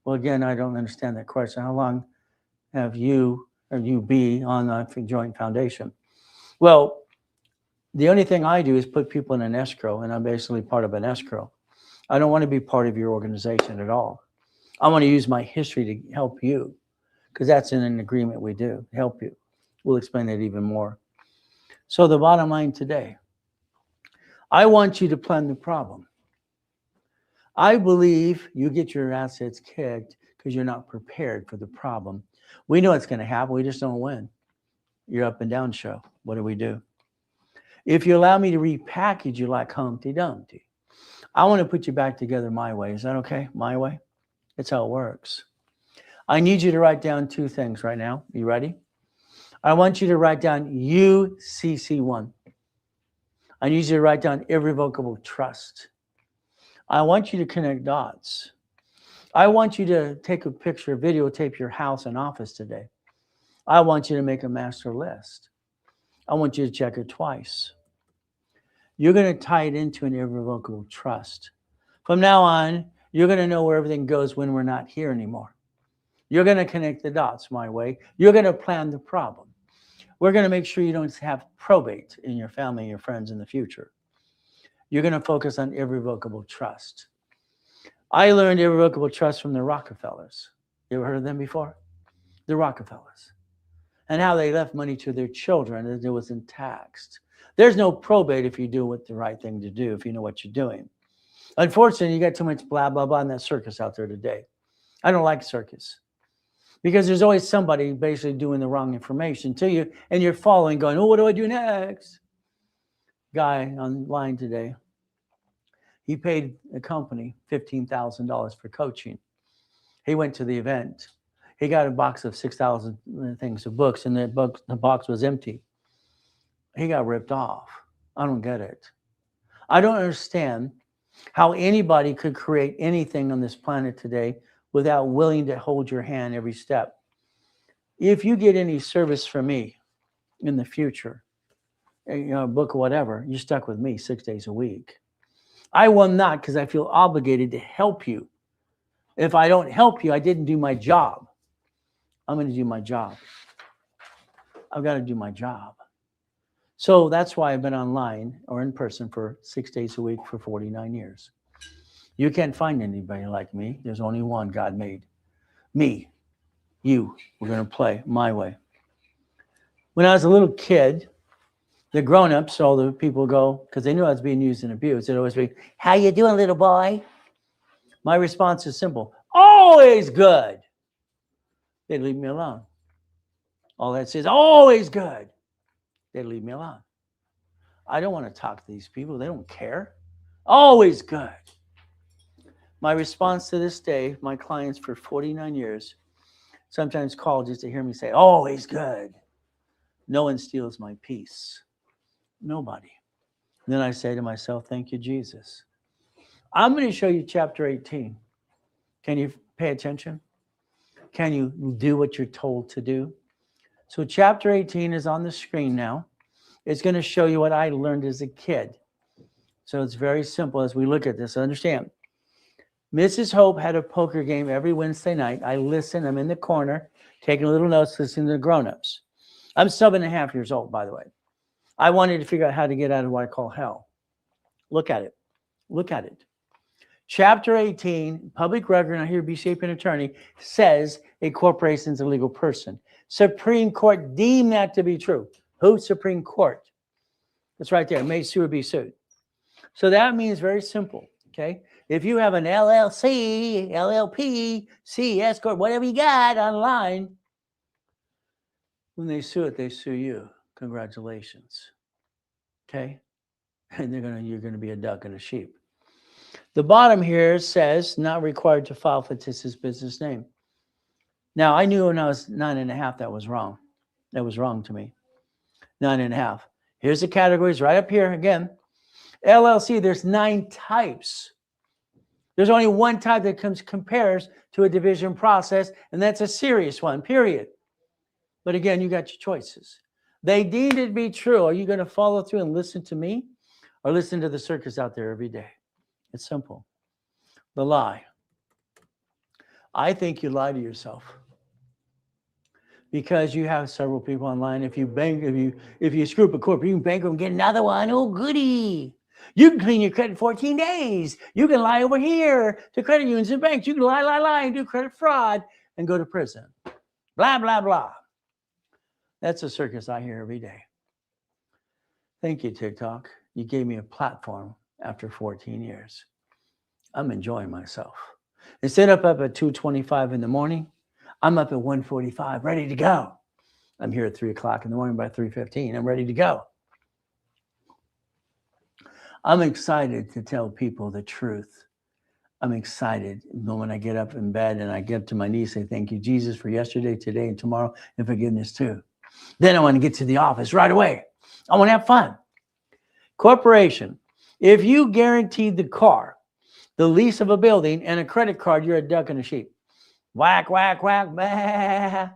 [SPEAKER 1] Well, again, I don't understand that question. How long have you or you be on a joint foundation? Well, the only thing I do is put people in an escrow, and I'm basically part of an escrow. I don't want to be part of your organization at all. I want to use my history to help you, because that's in an agreement we do, help you. We'll explain that even more. So the bottom line today, I want you to plan the problem. I believe you get your assets kicked because you're not prepared for the problem. We know it's going to happen. We just don't win. You're up and down show. What do? If you allow me to repackage you like Humpty Dumpty, I want to put you back together my way. Is that okay? My way? That's how it works. I need you to write down 2 things right now. You ready? I want you to write down UCC1. I need you to write down irrevocable trust. I want you to connect dots. I want you to take a picture, videotape your house and office today. I want you to make a master list. I want you to check it twice. You're going to tie it into an irrevocable trust. From now on, you're going to know where everything goes when we're not here anymore. You're going to connect the dots my way. You're going to plan the problem. We're going to make sure you don't have probate in your family and your friends in the future. You're going to focus on irrevocable trust. I learned irrevocable trust from the Rockefellers. You ever heard of them before? The Rockefellers. And how they left money to their children and it wasn't taxed. There's no probate if you do what the right thing to do, if you know what you're doing. Unfortunately, you got too much blah, blah, blah in that circus out there today. I don't like circus. Because there's always somebody basically doing the wrong information to you, and you're following, going, oh, what do I do next? Guy online today, he paid a company $15,000 for coaching. He went to the event. He got a box of 6,000 things of books, and the box was empty. He got ripped off. I don't get it. I don't understand how anybody could create anything on this planet today without willing to hold your hand every step. If you get any service from me in the future, a book or whatever, you're stuck with me 6 days a week. I will not, because I feel obligated to help you. If I don't help you, I didn't do my job. I'm going to do my job. I've got to do my job. So that's why I've been online or in person for 6 days a week for 49 years. You can't find anybody like me. There's only one God made. Me, you. We're going to play my way. When I was a little kid, the grown-ups, all the people go, because they knew I was being used and abused, they'd always be, how you doing, little boy? My response is simple, always good. They'd leave me alone. All that says, always good. They'd leave me alone. I don't want to talk to these people. They don't care. Always good. My response to this day, my clients for 49 years, sometimes call just to hear me say, always good. No one steals my peace. Nobody. And then I say to myself, thank you, Jesus. I'm going to show you chapter 18. Can you pay attention? Can you do what you're told to do? So chapter 18 is on the screen now. It's going to show you what I learned as a kid. So it's very simple as we look at this. Understand, Mrs. Hope had a poker game every Wednesday night. I listen. I'm in the corner, taking little notes, listening to the grown-ups. I'm 7.5 years old, by the way. I wanted to figure out how to get out of what I call hell. Look at it. Look at it. Chapter 18, public record, and I hear BCA an attorney, says a corporation is a legal person. Supreme Court deemed that to be true. Who? Supreme Court. It's right there. May sue or be sued. So that means very simple. Okay. If you have an LLC, LLP, CS Corp, whatever you got online, when they sue it, they sue you. Congratulations. Okay. And you're going to be a duck and a sheep. The bottom here says not required to file fictitious business name. Now, I knew when I was 9.5 that was wrong. That was wrong to me. 9.5. Here's the categories right up here again. LLC, there's 9 types. There's only one type that compares to a division process, and that's a serious one, period. But again, you got your choices. They deemed it to be true. Are you going to follow through and listen to me or listen to the circus out there every day? It's simple. The lie. I think you lie to yourself because you have several people online. If you screw up a corp, you can bankrupt and get another one. Oh, goody. You can clean your credit in 14 days. You can lie over here to credit unions and banks. You can lie and do credit fraud and go to prison. Blah, blah, blah. That's a circus I hear every day. Thank you, TikTok. You gave me a platform after 14 years. I'm enjoying myself. Instead of up at 2:25 in the morning, I'm up at 1:45, ready to go. I'm here at 3 o'clock in the morning. By 3:15, I'm ready to go. I'm excited to tell people the truth. I'm excited when I get up in bed and I get to my knees, say, thank you, Jesus, for yesterday, today, and tomorrow, and forgiveness too. Then I want to get to the office right away. I want to have fun. Corporation, if you guaranteed the car, the lease of a building, and a credit card, you're a duck and a sheep. Whack, whack, whack, bah.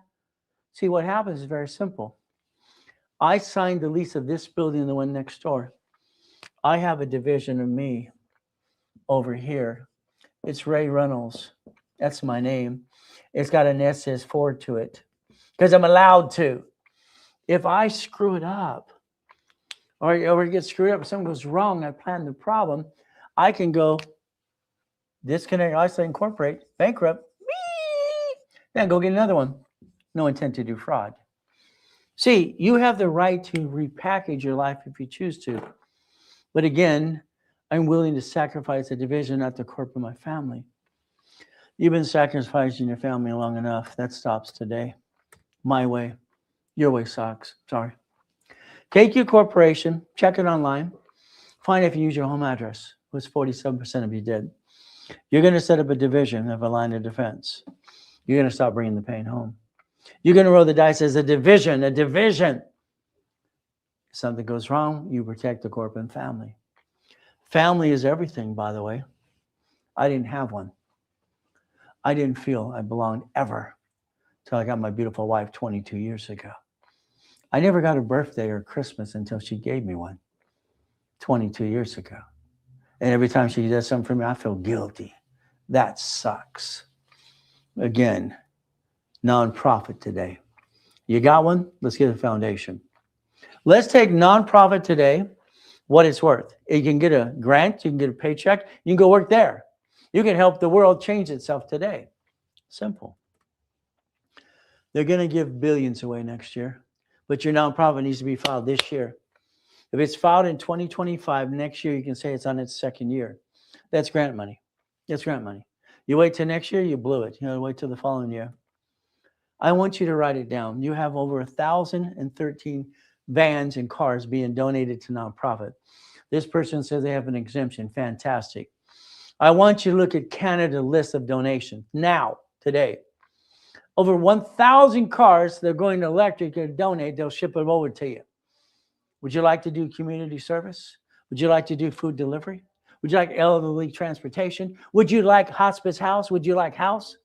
[SPEAKER 1] See, what happens is very simple. I signed the lease of this building and the one next door. I have a division of me over here. It's Ray Reynolds. That's my name. It's got an SS forward to it because I'm allowed to. If I screw it up or it gets screwed up, if something goes wrong, I plan the problem, I can go disconnect, isolate, incorporate, bankrupt, then go get another one. No intent to do fraud. See, you have the right to repackage your life if you choose to. But again, I'm willing to sacrifice a division at the corp of my family. You've been sacrificing your family long enough. That stops today. My way. Your way sucks. Sorry. Take your corporation, check it online, find if you use your home address, which 47% of you did. You're going to set up a division of a line of defense. You're going to stop bringing the pain home. You're going to roll the dice as a division. If something goes wrong, you protect the corporate family. Family is everything, by the way. I didn't have one. I didn't feel I belonged ever till I got my beautiful wife 22 years ago. I never got a birthday or Christmas until she gave me one 22 years ago. And every time she does something for me, I feel guilty. That sucks. Again, nonprofit today. You got one? Let's get a foundation. Let's take nonprofit today, what it's worth. You can get a grant, you can get a paycheck, you can go work there. You can help the world change itself today. Simple. They're going to give billions away next year, but your nonprofit needs to be filed this year. If it's filed in 2025, next year you can say it's on its second year. That's grant money. That's grant money. You wait till next year, you blew it. You know, wait till the following year. I want you to write it down. You have over 1,013 vans and cars being donated to nonprofit. This person says they have an exemption. Fantastic. I want you to look at Canada's list of donations now, today. Over 1,000 cars, they're going to electric and donate. They'll ship them over to you. Would you like to do community service? Would you like to do food delivery? Would you like elderly transportation? Would you like hospice house? Would you like house?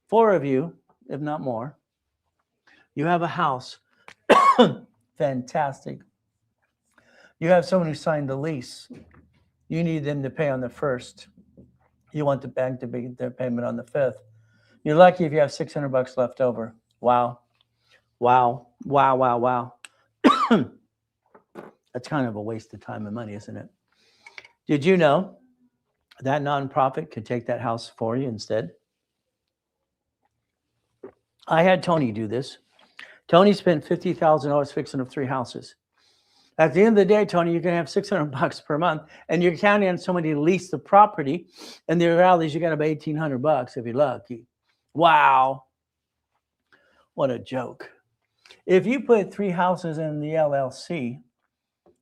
[SPEAKER 1] 4 of you, if not more, you have a house. Fantastic. You have someone who signed the lease. You need them to pay on the 1st. You want the bank to make their payment on the 5th. You're lucky if you have $600 left over. Wow. Wow. Wow, wow, wow. That's kind of a waste of time and money, isn't it? Did you know that nonprofit could take that house for you instead? I had Tony do this. Tony spent $50,000 fixing up 3 houses. At the end of the day, Tony, you're going to have $600 per month, and you're counting on somebody to lease the property. And the reality is you got about $1,800 if you're lucky. Wow. What a joke. If you put 3 houses in the LLC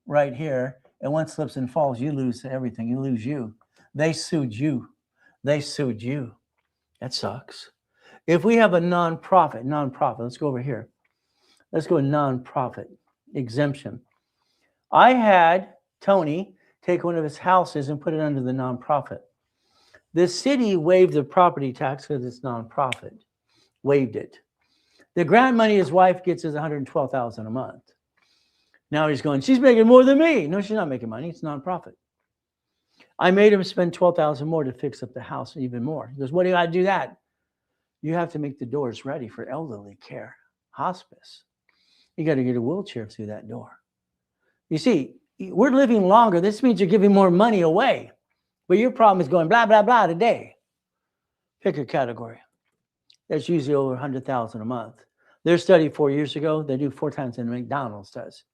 [SPEAKER 1] right here, and one slips and falls, you lose everything. You lose you. They sued you. They sued you. That sucks. If we have a nonprofit, let's go over here. Let's go nonprofit exemption. I had Tony take one of his houses and put it under the nonprofit. The city waived the property tax because it's nonprofit. Waived it. The grant money his wife gets is $112,000 a month. Now he's going, she's making more than me. No, she's not making money. It's nonprofit. I made him spend $12,000 more to fix up the house even more. He goes, what do you got to do that? You have to make the doors ready for elderly care, hospice. You got to get a wheelchair through that door. You see, we're living longer. This means you're giving more money away. But your problem is going blah, blah, blah today. Pick a category. That's usually over $100,000 a month. Their study 4 years ago, they do 4 times than McDonald's does.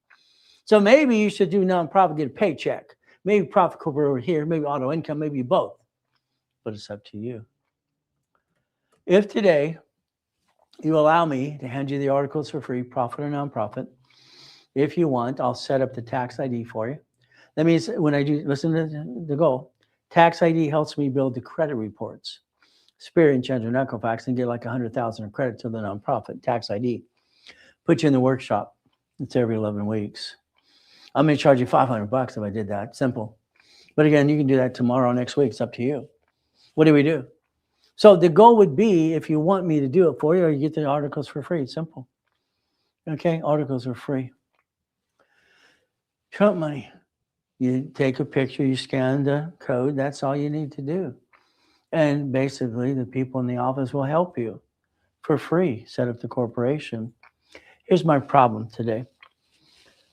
[SPEAKER 1] So maybe you should do nonprofit, get a paycheck. Maybe profit corporate over here, maybe auto income, maybe both. But it's up to you. If today you allow me to hand you the articles for free, profit or nonprofit, if you want, I'll set up the tax ID for you. That means when I do, listen to the goal, tax ID helps me build the credit reports. Spirit and Chandra and Equifax and get like $100,000 of credit to the nonprofit tax ID. Put you in the workshop. It's every 11 weeks. I'm going to charge you $500 if I did that. Simple. But again, you can do that tomorrow, next week. It's up to you. What do we do? So the goal would be, if you want me to do it for you, or you get the articles for free. It's simple. Okay, articles are free. Trump money. You take a picture, you scan the code. That's all you need to do. And basically, the people in the office will help you for free. Set up the corporation. Here's my problem today.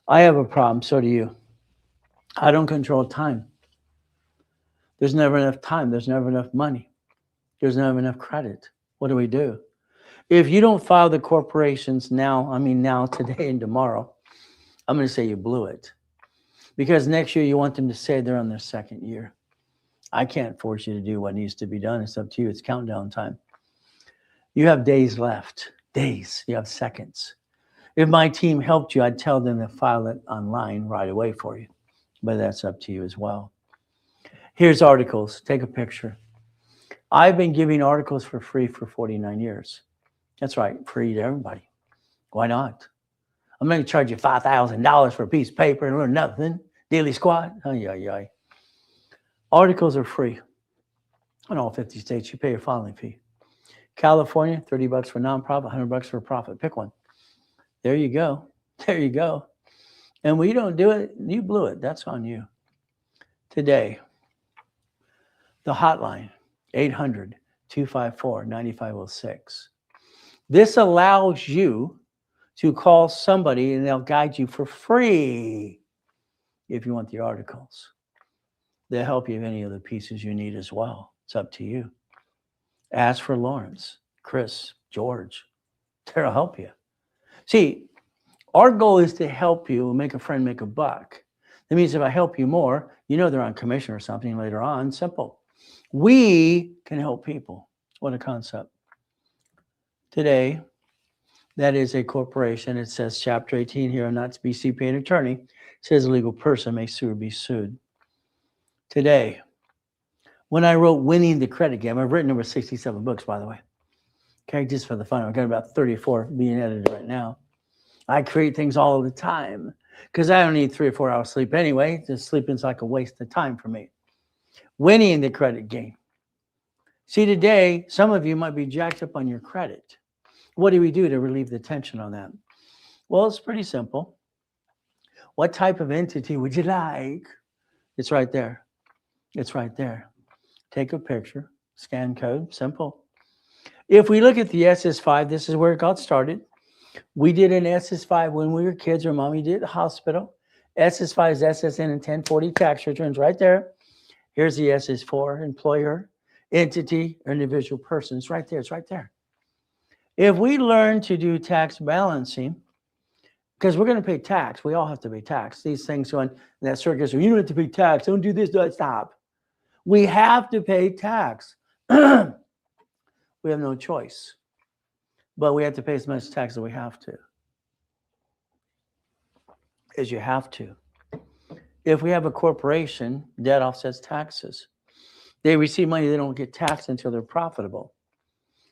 [SPEAKER 1] I have a problem, so do you. I don't control time. There's never enough time. There's never enough money. There's never enough credit. What do we do? If you don't file the corporations now, today and tomorrow, I'm going to say you blew it. Because next year you want them to say they're on their second year. I can't force you to do what needs to be done. It's up to you. It's countdown time. You have days left. Days. You have seconds. If my team helped you, I'd tell them to file it online right away for you. But that's up to you as well. Here's articles. Take a picture. I've been giving articles for free for 49 years. That's right. Free to everybody. Why not? I'm going to charge you $5,000 for a piece of paper and learn nothing. Daily squat. Articles are free. In all 50 states, you pay a filing fee. California, $30 for nonprofit, $100 for profit. Pick one. There you go. There you go. And when you don't do it, you blew it. That's on you. Today, the hotline, 800-254-9506. This allows you to call somebody and they'll guide you for free if you want the articles. They'll help you with any of the pieces you need as well. It's up to you. Ask for Lawrence, Chris, George. They'll help you. See, our goal is to help you make a friend make a buck. That means if I help you more, you know they're on commission or something later on. Simple. We can help people. What a concept. Today, that is a corporation. It says Chapter 18 here, not to be CPA and attorney. It says a legal person may sue or be sued. Today, when I wrote Winning the Credit Game, I've written over 67 books, by the way. Okay, just for the fun. I've got about 34 being edited right now. I create things all the time because I don't need 3 or 4 hours sleep anyway. Just sleeping's like a waste of time for me. Winning the credit game. See, today, some of you might be jacked up on your credit. What do we do to relieve the tension on that? Well, it's pretty simple. What type of entity would you like? It's right there. It's right there. Take a picture, scan code, simple. If we look at the SS5, this is where it got started. We did an SS5 when we were kids, or mommy did at the hospital. SS5 is SSN and 1040 tax returns right there. Here's the SS4, employer, entity, or individual person. It's right there. It's right there. If we learn to do tax balancing, because we're going to pay tax, we all have to pay tax. These things go in that circus, you don't have to pay tax, don't do this, don't stop. We have to pay tax. We have no choice. But we have to pay as much tax as we have to. As you have to. If we have a corporation, debt offsets taxes. They receive money, they don't get taxed until they're profitable.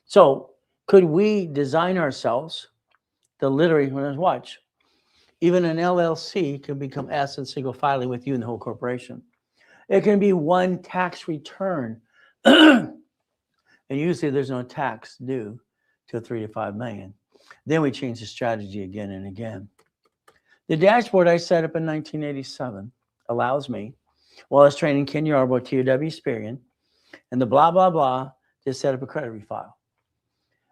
[SPEAKER 1] So could we design ourselves to literally, watch, even an LLC can become S and single filing with you and the whole corporation. It can be one tax return. And usually there's no tax due to 3 to 5 million. Then we change the strategy again and again. The dashboard I set up in 1987 allows me, while I was training Ken Yarbo, TOW Experian, and the blah, blah, blah, to set up a credit refile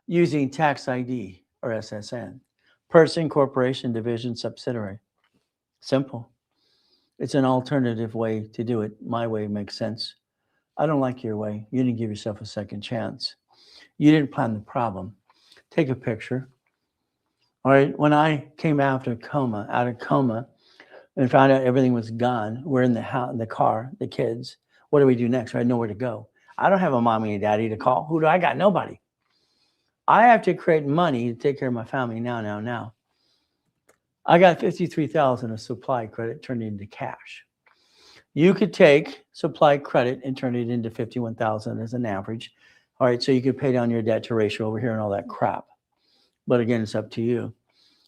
[SPEAKER 1] using tax ID or SSN. Person, corporation, division, subsidiary. Simple. It's an alternative way to do it. My way makes sense. I don't like your way. You didn't give yourself a second chance. You didn't plan the problem. Take a picture. All right. When I came out of coma, and found out everything was gone, we're in the house, the car, the kids. What do we do next? I had nowhere to go. I don't have a mommy and daddy to call. Who do I got? Nobody. I have to create money to take care of my family now. I got $53,000 of supply credit turned into cash. You could take supply credit and turn it into $51,000 as an average. All right, so you could pay down your debt to ratio over here and all that crap. But again, it's up to you.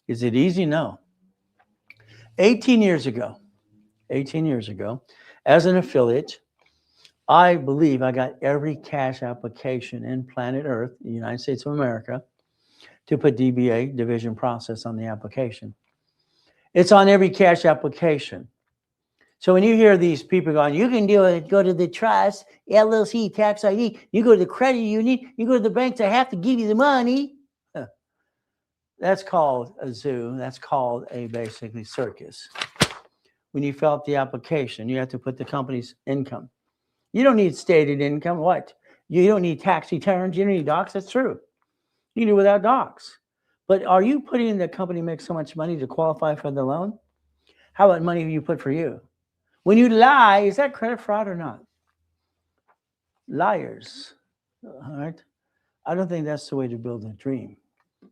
[SPEAKER 1] Is it easy? No. 18 years ago, as an affiliate, I believe I got every cash application in planet Earth, the United States of America, to put DBA, division process, on the application. It's on every cash application. So when you hear these people going, you can do it, go to the trust, LLC, tax ID, you go to the credit union, you go to the banks, I have to give you the money. That's called a zoo. That's called a basically circus. When you fill out the application, you have to put the company's income. You don't need stated income. What? You don't need tax returns. You don't need docs. That's true. You can do without docs. But are you putting in the company makes so much money to qualify for the loan? How about money you put for you? When you lie, is that credit fraud or not? Liars. All right. I don't think that's the way to build a dream.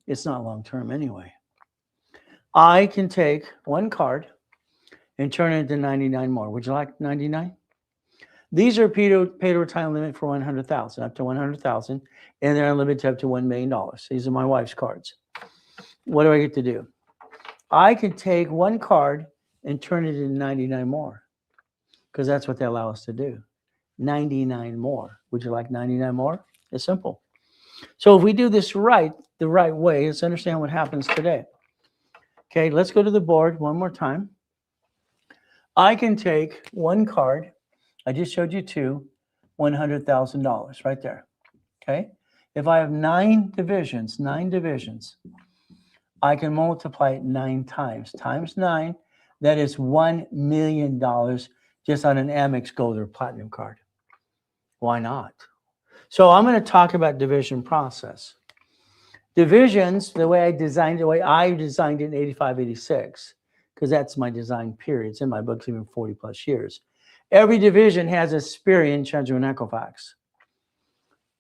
[SPEAKER 1] It's not long-term anyway. I can take one card and turn it into 99 more. Would you like 99? These are paid to retirement limit for 100,000, up to 100,000, and they're unlimited up to $1 million. These are my wife's cards. What do I get to do? I can take one card and turn it into 99 more, because that's what they allow us to do. 99 more. Would you like 99 more? It's simple. So if we do this right, the right way, let's understand what happens today. Okay, let's go to the board one more time. I can take one card. I just showed you two, $100,000 right there. Okay, if I have nine divisions, I can multiply it 9 times. Times 9, that is $1 million just on an Amex Gold or Platinum card. Why not? So I'm going to talk about division process. Divisions, the way I designed it in 85, 86, because that's my design period. It's in my books even 40 plus years. Every division has a Spirian, Chandra, and Equifax.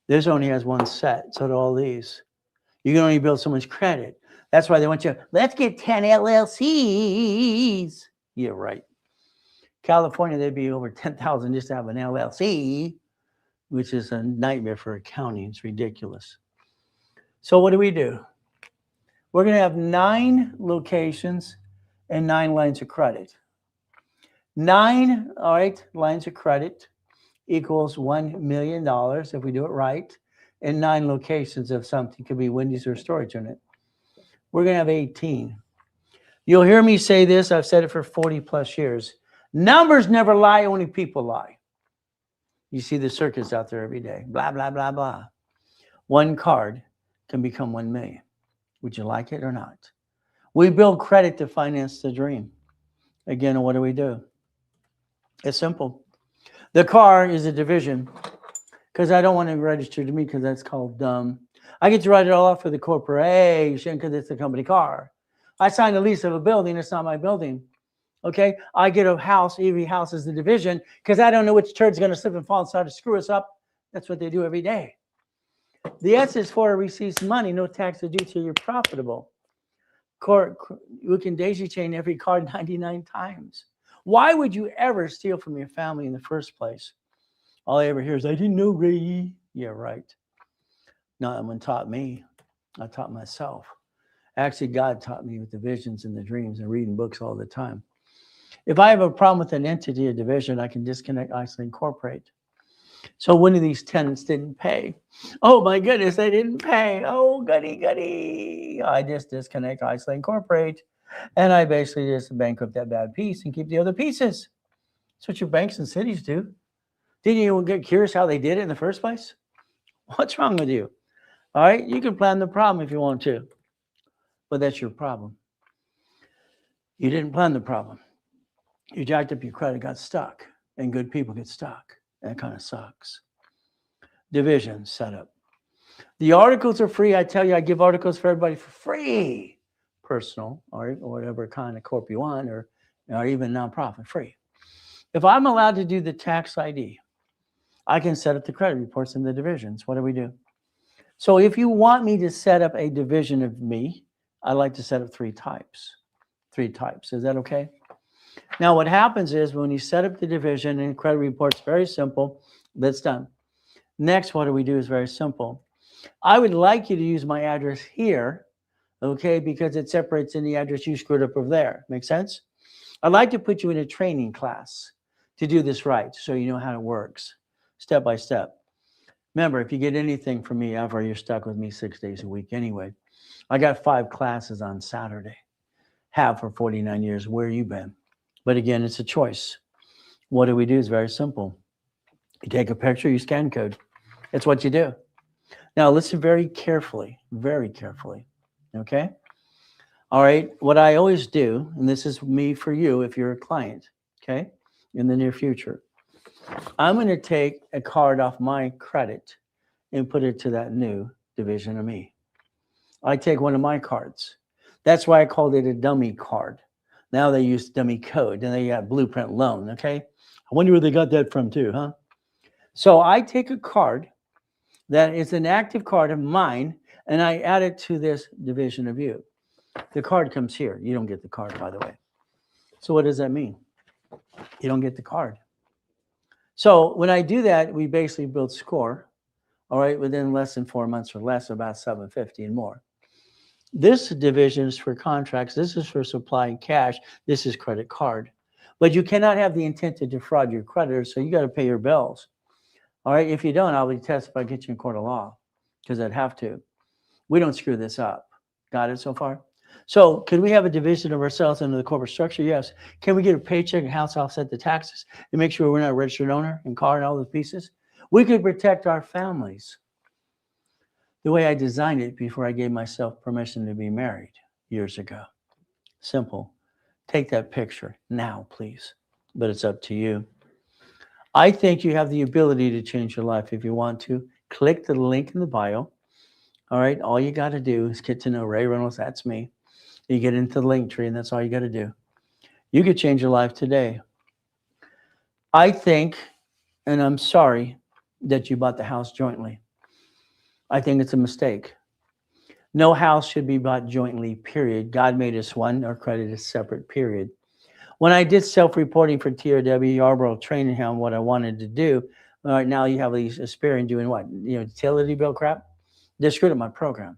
[SPEAKER 1] This only has one set, so do all these. You can only build so much credit. That's why they want you, let's get 10 LLCs. Yeah, right. California, they'd be over 10,000 just to have an LLC, which is a nightmare for accounting. It's ridiculous. So what do? We're going to have 9 locations and 9 lines of credit. 9, all right, lines of credit equals $1 million if we do it right. And 9 locations of something, could be Wendy's or storage unit. We're going to have 18. You'll hear me say this. I've said it for 40 plus years. Numbers never lie, only people lie. You see the circus out there every day. Blah, blah, blah, blah. One card can become 1 million. Would you like it or not? We build credit to finance the dream. Again, what do? It's simple. The car is a division because I don't want to register to me because that's called dumb. I get to write it all off for the corporation because it's a company car. I signed a lease of a building. It's not my building. Okay, I get a house. Every house is the division because I don't know which turd's going to slip and fall inside to screw us up. That's what they do every day. The S is for receives money, no tax to do till you're profitable. You can daisy chain every card 99 times. Why would you ever steal from your family in the first place? All I ever hear is, I didn't know, Ray. Yeah, right. No one taught me. I taught myself. Actually, God taught me with the visions and the dreams and reading books all the time. If I have a problem with an entity or division, I can disconnect, isolate, incorporate. So one of these tenants didn't pay. Oh my goodness, they didn't pay. Oh, goody. I just disconnect, isolate, incorporate. And I basically just bankrupt that bad piece and keep the other pieces. That's what your banks and cities do. Didn't you get curious how they did it in the first place? What's wrong with you? All right, you can plan the problem if you want to, but that's your problem. You didn't plan the problem. You jacked up your credit, got stuck, and good people get stuck. That kind of sucks. Division setup. The articles are free. I tell you, I give articles for everybody for free. Personal or whatever kind of corp you want, or even nonprofit, free. If I'm allowed to do the tax ID, I can set up the credit reports in the divisions. What do? So if you want me to set up a division of me, I like to set up 3 types. 3 types. Is that okay? Now, what happens is when you set up the division and credit reports, very simple. That's done. Next, what do is very simple. I would like you to use my address here, okay, because it separates in the address you screwed up over there. Make sense? I'd like to put you in a training class to do this right so you know how it works, step by step. Remember, if you get anything from me ever, you're stuck with me 6 days a week anyway. I got 5 classes on Saturday. Have for 49 years. Where you been? But again, it's a choice. What do is very simple. You take a picture, you scan code. It's what you do. Now, listen very carefully, okay? All right, what I always do, and this is me for you if you're a client, okay, in the near future, I'm going to take a card off my credit and put it to that new division of me. I take one of my cards. That's why I called it a dummy card. Now they use dummy code, and they got blueprint loan, okay? I wonder where they got that from too, huh? So I take a card that is an active card of mine, and I add it to this division of you. The card comes here. You don't get the card, by the way. So what does that mean? You don't get the card. So when I do that, we basically build score, all right, within less than 4 months or less, about 750 and more. This division is for contracts. This is for supplying cash. This is credit card. But you cannot have the intent to defraud your creditors, so you got to pay your bills. All right. If you don't, I'll be tested by get you in court of law because I'd have to. We don't screw this up. Got it so far? So, could we have a division of ourselves into the corporate structure? Yes. Can we get a paycheck and house offset the taxes and make sure we're not a registered owner and car and all the pieces? We could protect our families the way I designed it before I gave myself permission to be married years ago. Simple. Take that picture now, please. But it's up to you. I think you have the ability to change your life if you want to. Click the link in the bio. All right. All you got to do is get to know Ray Reynolds. That's me. You get into the link tree, and that's all you got to do. You could change your life today. I think, and I'm sorry that you bought the house jointly. I think it's a mistake. No house should be bought jointly, period. God made us one, our credit is separate, period. When I did self-reporting for TRW Yarborough Training Hound, what I wanted to do, all right, now you have these Aspiring doing what? Utility bill crap? They screwed up my program.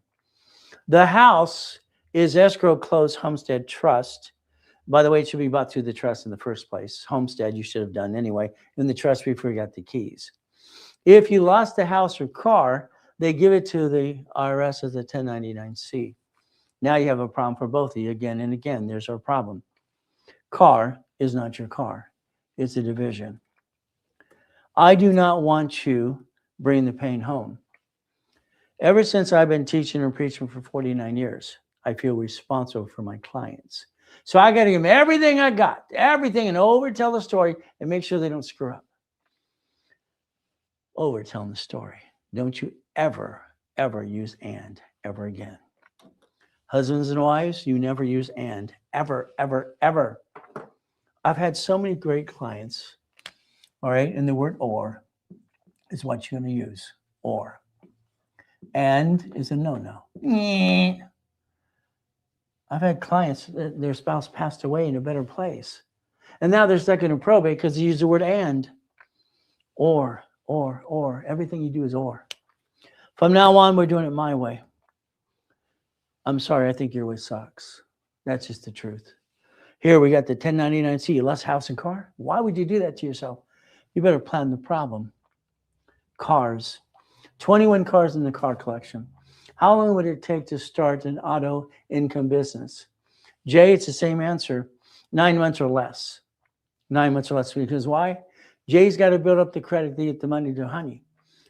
[SPEAKER 1] The house is escrow closed homestead trust. By the way, it should be bought through the trust in the first place. Homestead, you should have done anyway. In the trust before you got the keys. If you lost the house or car, they give it to the IRS as a 1099-C. Now you have a problem for both of you again and again. There's our problem. Car is not your car. It's a division. I do not want you bringing the pain home. Ever since I've been teaching and preaching for 49 years, I feel responsible for my clients. So I got to give them everything I got, everything, and overtell the story and make sure they don't screw up. Overtelling the story. Don't you ever, ever use and ever again. Husbands and wives, you never use and ever, ever, ever. I've had so many great clients, all right, and the word or is what you're going to use, or. And is a no-no. I've had clients that their spouse passed away in a better place. And now they're stuck in probate because they use the word and. Or. Everything you do is or. From now on, we're doing it my way. I'm sorry, I think your way sucks. That's just the truth. Here we got the 1099-C. You lost house and car? Why would you do that to yourself? You better plan the problem. Cars. 21 cars in the car collection. How long would it take to start an auto income business? Jay, it's the same answer. 9 months or less. 9 months or less. Because why? Jay's got to build up the credit to get the money to honey.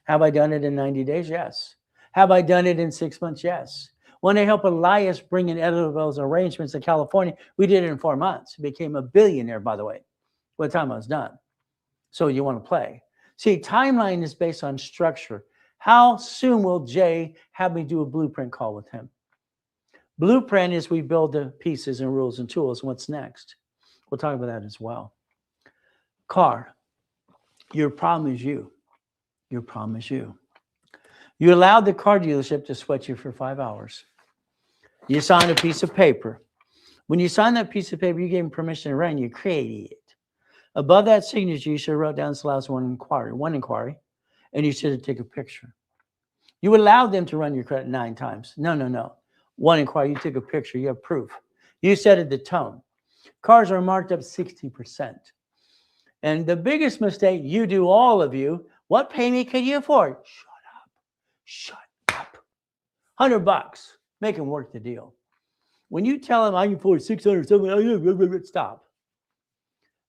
[SPEAKER 1] Have I done it in 90 days? Yes. Have I done it in 6 months? Yes. When I helped Elias bring in Editable's arrangements to California, we did it in 4 months. He became a billionaire, by the way, by the time I was done. So you want to play. See, timeline is based on structure. How soon will Jay have me do a blueprint call with him? Blueprint is we build the pieces and rules and tools. What's next? We'll talk about that as well. Car. Your problem is you. Your problem is you. You allowed the car dealership to sweat you for 5 hours. You signed a piece of paper. When you signed that piece of paper, you gave them permission to run. You created it. Above that signature, you should have wrote down this last one inquiry, and you should have taken a picture. You allowed them to run your credit 9 times. No. One inquiry, you took a picture. You have proof. You set the tone. Cars are marked up 60%. And the biggest mistake you do, all of you, what payment could you afford? Shut up. $100. Make them work the deal. When you tell them I can afford $600, $700, stop.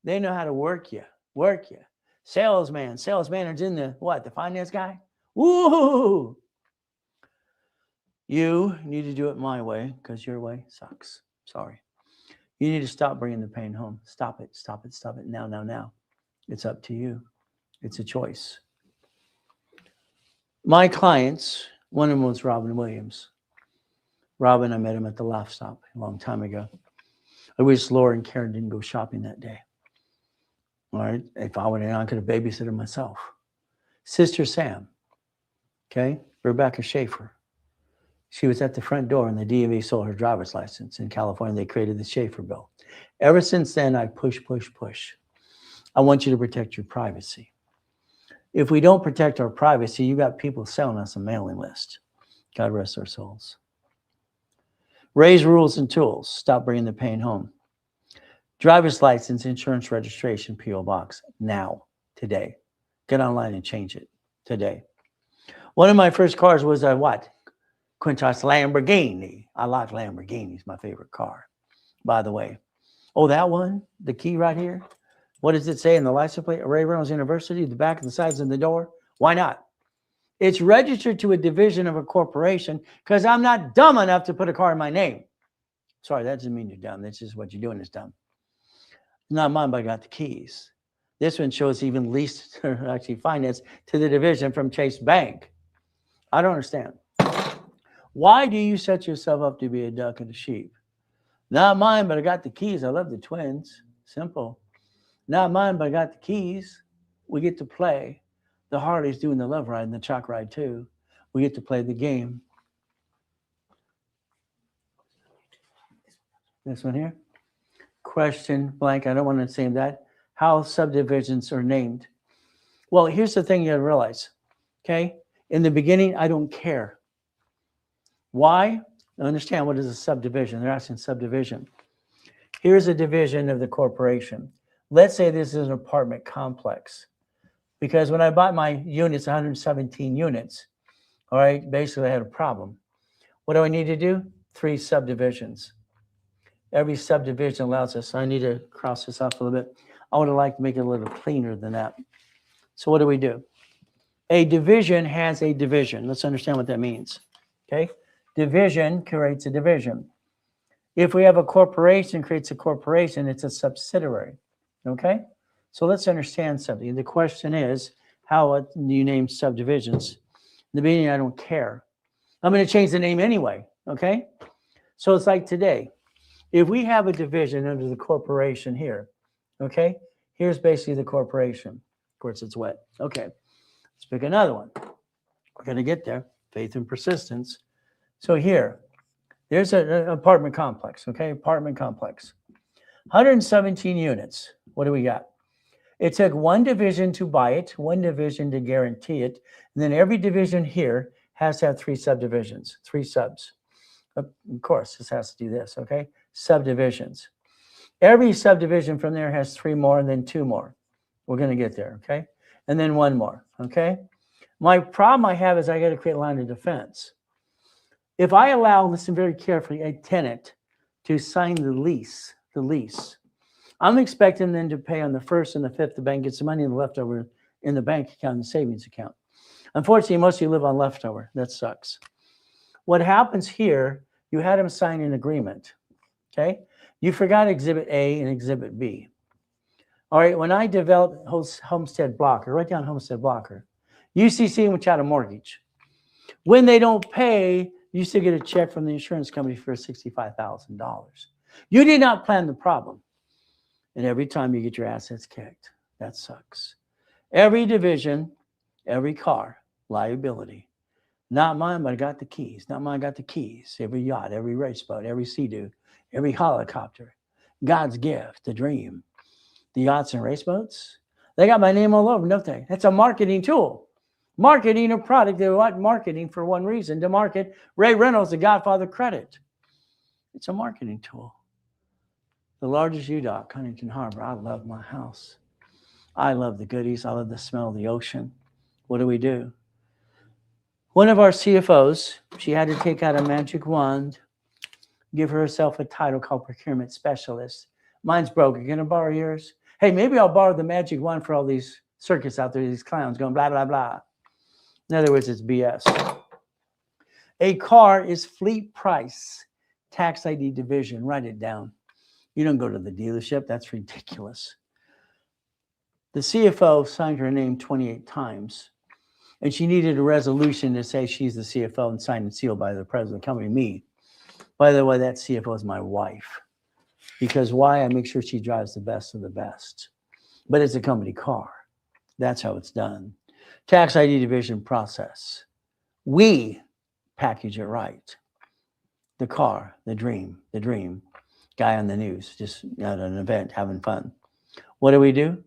[SPEAKER 1] They know how to work you. Sales manager's in the what? The finance guy? Woo! You need to do it my way because your way sucks. Sorry. You need to stop bringing the pain home. Stop it. Now. It's up to you. It's a choice. My clients, one of them was Robin Williams. Robin, I met him at the Laugh Stop a long time ago. I wish Laura and Karen didn't go shopping that day. All right. If I would have, I could have babysitted myself. Sister Sam. Okay. Rebecca Schaefer. She was at the front door and the DMV sold her driver's license. In California, they created the Schaefer bill. Ever since then, I push. I want you to protect your privacy. If we don't protect our privacy, you got people selling us a mailing list. God rest their souls. Raise rules and tools. Stop bringing the pain home. Driver's license, insurance registration, P.O. Box. Now. Today. Get online and change it. Today. One of my first cars was a what? Quintas Lamborghini. I like Lamborghinis. My favorite car, by the way. Oh, that one? The key right here? What does it say in the license plate? Reynolds University, the back and the sides and the door? Why not? It's registered to a division of a corporation because I'm not dumb enough to put a car in my name. Sorry, that doesn't mean you're dumb. That's just what you're doing is dumb. It's not mine, but I got the keys. This one shows even leased, or actually financed to the division from Chase Bank. I don't understand. Why do you set yourself up to be a duck and a sheep? Not mine, but I got the keys. I love the twins. Simple. Not mine, but I got the keys. We get to play. The Harley's doing the love ride and the chalk ride too. We get to play the game. This one here. Question blank. I don't want to say that. How subdivisions are named. Well, here's the thing you got to realize. Okay. In the beginning, I don't care. Why? I understand what is a subdivision. They're asking subdivision. Here's a division of the corporation. Let's say this is an apartment complex. Because when I bought my units, 117 units, all right, basically I had a problem. What do I need to do? 3 subdivisions. Every subdivision allows us. I need to cross this off a little bit. I would have liked to make it a little cleaner than that. So what do? A division has a division. Let's understand what that means. Okay? Division creates a division. If we have a corporation creates a corporation, it's a subsidiary. Okay? So let's understand something. The question is, how do you name subdivisions? In the beginning, I don't care. I'm going to change the name anyway. Okay? So it's like today. If we have a division under the corporation here, okay? Here's basically the corporation. Of course, it's wet. Okay. Let's pick another one. We're going to get there. Faith and persistence. So here, there's an apartment complex, okay? Apartment complex. 117 units. What do we got? It took one division to buy it, one division to guarantee it, and then every division here has to have 3 subdivisions, 3 subs. Of course, this has to do this, okay? Subdivisions. Every subdivision from there has 3 more and then 2 more. We're going to get there, okay? And then 1 more, okay? My problem I have is I got to create a line of defense. If I allow, listen very carefully, a tenant to sign the lease, I'm expecting them to pay on the 1st and the 5th. The bank gets the money left over in the bank account and the savings account. Unfortunately, most of you live on leftover. That sucks. What happens here, you had them sign an agreement, okay? You forgot Exhibit A and Exhibit B. All right, when I developed Homestead Blocker, write down Homestead Blocker, UCC, which had a mortgage. When they don't pay, you still get a check from the insurance company for $65,000. You did not plan the problem. And every time you get your assets kicked, that sucks. Every division, every car, liability. Not mine, but I got the keys. Not mine, I got the keys. Every yacht, every race boat, every Sea-Doo, every helicopter. God's gift, the dream. The yachts and race boats, they got my name all over, don't they? It's a marketing tool. Marketing a product. They want marketing for one reason, to market Ray Reynolds, the Godfather credit. It's a marketing tool. The largest U-Dock, Huntington Harbor. I love my house. I love the goodies. I love the smell of the ocean. What do? One of our CFOs, she had to take out a magic wand, give herself a title called procurement specialist. Mine's broken. Can I borrow yours? Hey, maybe I'll borrow the magic wand for all these circus out there, these clowns going blah, blah, blah. In other words, it's BS. A car is fleet price, tax ID division. Write it down. You don't go to the dealership. That's ridiculous. The CFO signed her name 28 times, and she needed a resolution to say she's the CFO and signed and sealed by the president of the company, me. By the way, that CFO is my wife. Because why? I make sure she drives the best of the best. But it's a company car. That's how it's done. Tax ID division process. We package it right. The car, the dream. Guy on the news, just at an event, having fun. What do?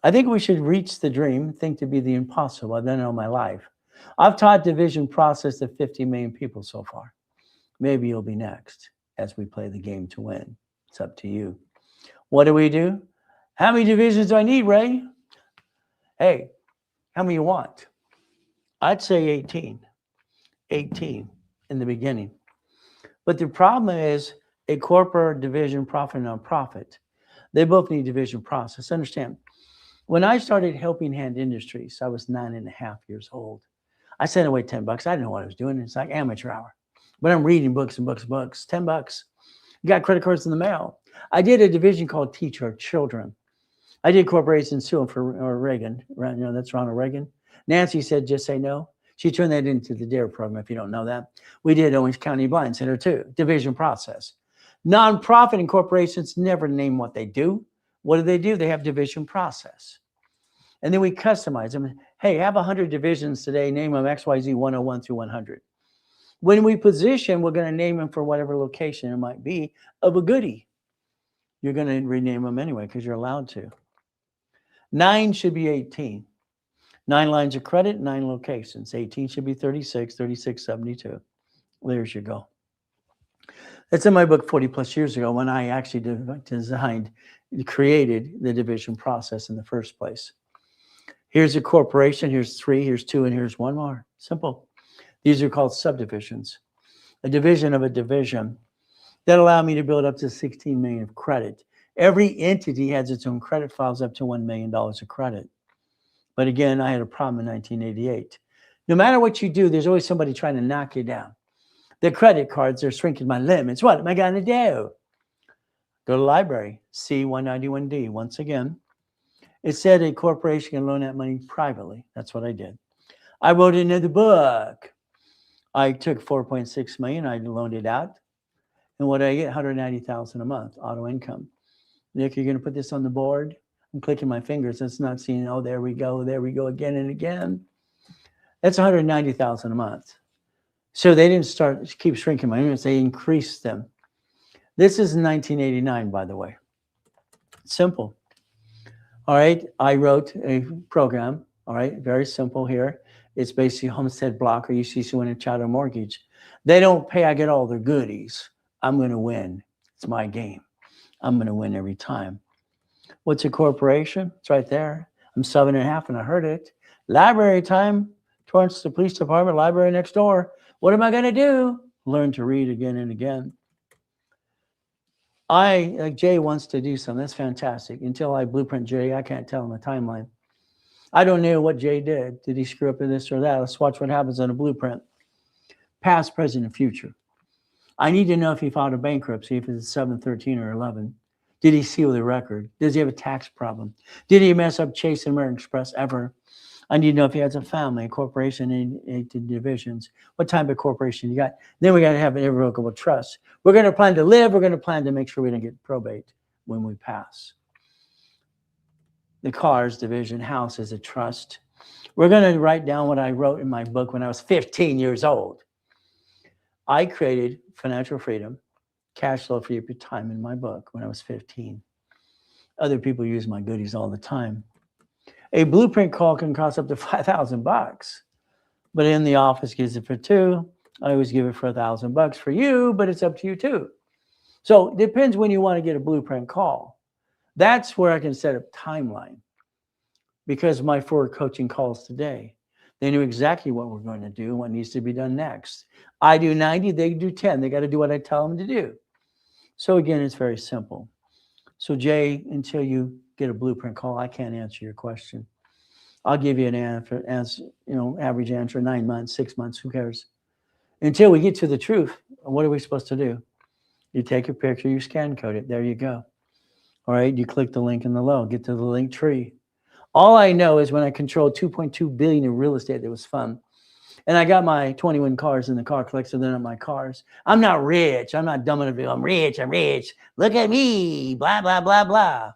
[SPEAKER 1] I think we should reach the dream, think to be the impossible. I've done it all my life. I've taught division process to 50 million people so far. Maybe you'll be next. as we play the game to win. It's up to you. What do? How many divisions do I need, Ray? Hey, how many you want? I'd say 18. 18 in the beginning. But the problem is a corporate division, profit, and nonprofit. They both need division process. Understand, when I started Helping Hand Industries, I was 9.5 years old. I sent away $10. I didn't know what I was doing. It's like amateur hour. But I'm reading books and books and books. $10. Got credit cards in the mail. I did a division called Teach Our Children. I did corporations too for Reagan. That's Ronald Reagan. Nancy said, just say no. She turned that into the DARE program, if you don't know that. We did Orange County Blind Center too, division process. Nonprofit and corporations never name what they do. What do? They have division process. And then we customize them. Hey, have 100 divisions today. Name them XYZ 101 through 100. When we position, we're going to name them for whatever location it might be of a goodie. You're going to rename them anyway because you're allowed to. 9 should be 18. 9 lines of credit, 9 locations. 18 should be 36, 36, 72. There's your goal. That's in my book 40 plus years ago when I actually created the division process in the first place. Here's a corporation, here's 3, here's 2, and here's 1 more. Simple. These are called subdivisions. A division of a division that allow me to build up to 16 million of credit. Every entity has its own credit files up to $1 million of credit. But again, I had a problem in 1988. No matter what you do, there's always somebody trying to knock you down. The credit cards are shrinking my limits. What am I going to do? Go to the library, C191D. Once again, it said a corporation can loan that money privately. That's what I did. I wrote it into the book. I took 4.6 million. I loaned it out. And what did I get? 190,000 a month, auto income. Nick, you're going to put this on the board? I'm clicking my fingers. It's not seeing, oh, there we go again and again. That's 190,000 a month. So they didn't keep shrinking my units. They increased them. This is 1989, by the way. Simple. All right. I wrote a program. All right. Very simple here. It's basically homestead block or UCC when a child or mortgage. They don't pay. I get all their goodies. I'm going to win. It's my game. I'm going to win every time. What's a corporation? It's right there. I'm 7.5 and I heard it. Library time. Torrance, the police department, library next door. What am I going to do? Learn to read again and again. Like Jay wants to do something. That's fantastic. Until I blueprint Jay, I can't tell him the timeline. I don't know what Jay did. Did he screw up in this or that? Let's watch what happens on a blueprint. Past, present, and future. I need to know if he filed a bankruptcy, if it's 7, 13, or 11. Did he seal the record? Does he have a tax problem? Did he mess up Chase and American Express ever? I need to know if he has a family, a corporation, and 8 divisions. What type of corporation you got? Then we got to have an irrevocable trust. We're going to plan to live. We're going to plan to make sure we don't get probate when we pass. The cars division, house is a trust. We're going to write down what I wrote in my book when I was 15 years old. I created financial freedom, cash flow for your time in my book when I was 15. Other people use my goodies all the time. A blueprint call can cost up to $5,000, but in the office gives it for $2. I always give it for $1,000 for you, but it's up to you too. So it depends when you want to get a blueprint call. That's where I can set up timeline because my 4 coaching calls today, they knew exactly what we're going to do, what needs to be done next. I do 90, they do 10. They got to do what I tell them to do. So again, it's very simple. So Jay, until you get a blueprint call, I can't answer your question. I'll give you an answer, average answer, 9 months, 6 months, who cares? Until we get to the truth, what are we supposed to do? You take a picture, you scan code it, there you go. All right, you click the link in the low, get to the link tree. All I know is when I controlled 2.2 billion in real estate, it was fun. And I got my 21 cars in the car collector, they're not my cars. I'm not rich. I'm not dumb enough to be, I'm rich. Look at me, blah, blah, blah, blah.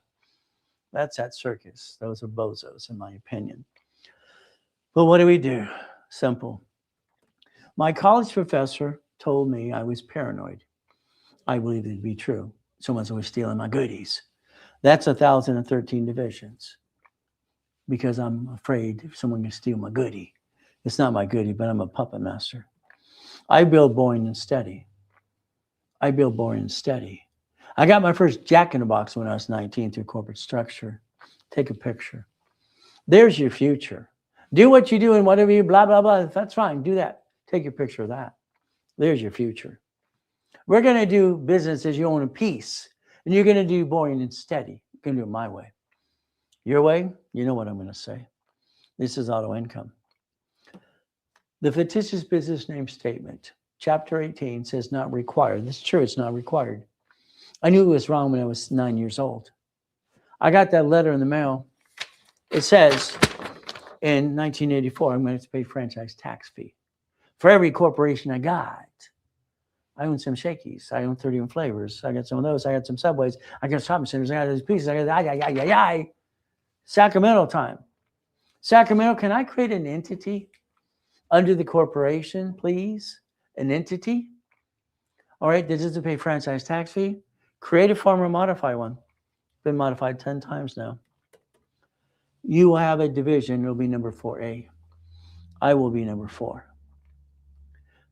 [SPEAKER 1] That's that circus. Those are bozos, in my opinion. But what do? Simple. My college professor told me I was paranoid. I believe it to be true. Someone's always stealing my goodies. That's 1,013 divisions because I'm afraid someone can steal my goodie. It's not my goodie, but I'm a puppet master. I build Boeing and steady. I build boring and steady. I got my first Jack in the Box when I was 19 through corporate structure. Take a picture. There's your future. Do what you do and whatever you blah, blah, blah. That's fine. Do that. Take a picture of that. There's your future. We're going to do business as you own a piece. And you're going to do boring and steady. You're going to do it my way. Your way, you know what I'm going to say. This is auto income. The fictitious business name statement, chapter 18, says not required. This is true. It's not required. I knew it was wrong when I was 9 years old. I got that letter in the mail. It says in 1984, I'm going to have to pay franchise tax fee for every corporation I got. I own some Shakey's. I own 31 Flavors. I got some of those. I got some Subways. I got shopping centers. I got these pieces. I got Sacramento time. Sacramento, can I create an entity under the corporation, please? An entity? All right, this is to pay franchise tax fee. Create a form or modify one. Been modified 10 times now. You will have a division. It'll be number 4A. I will be number 4.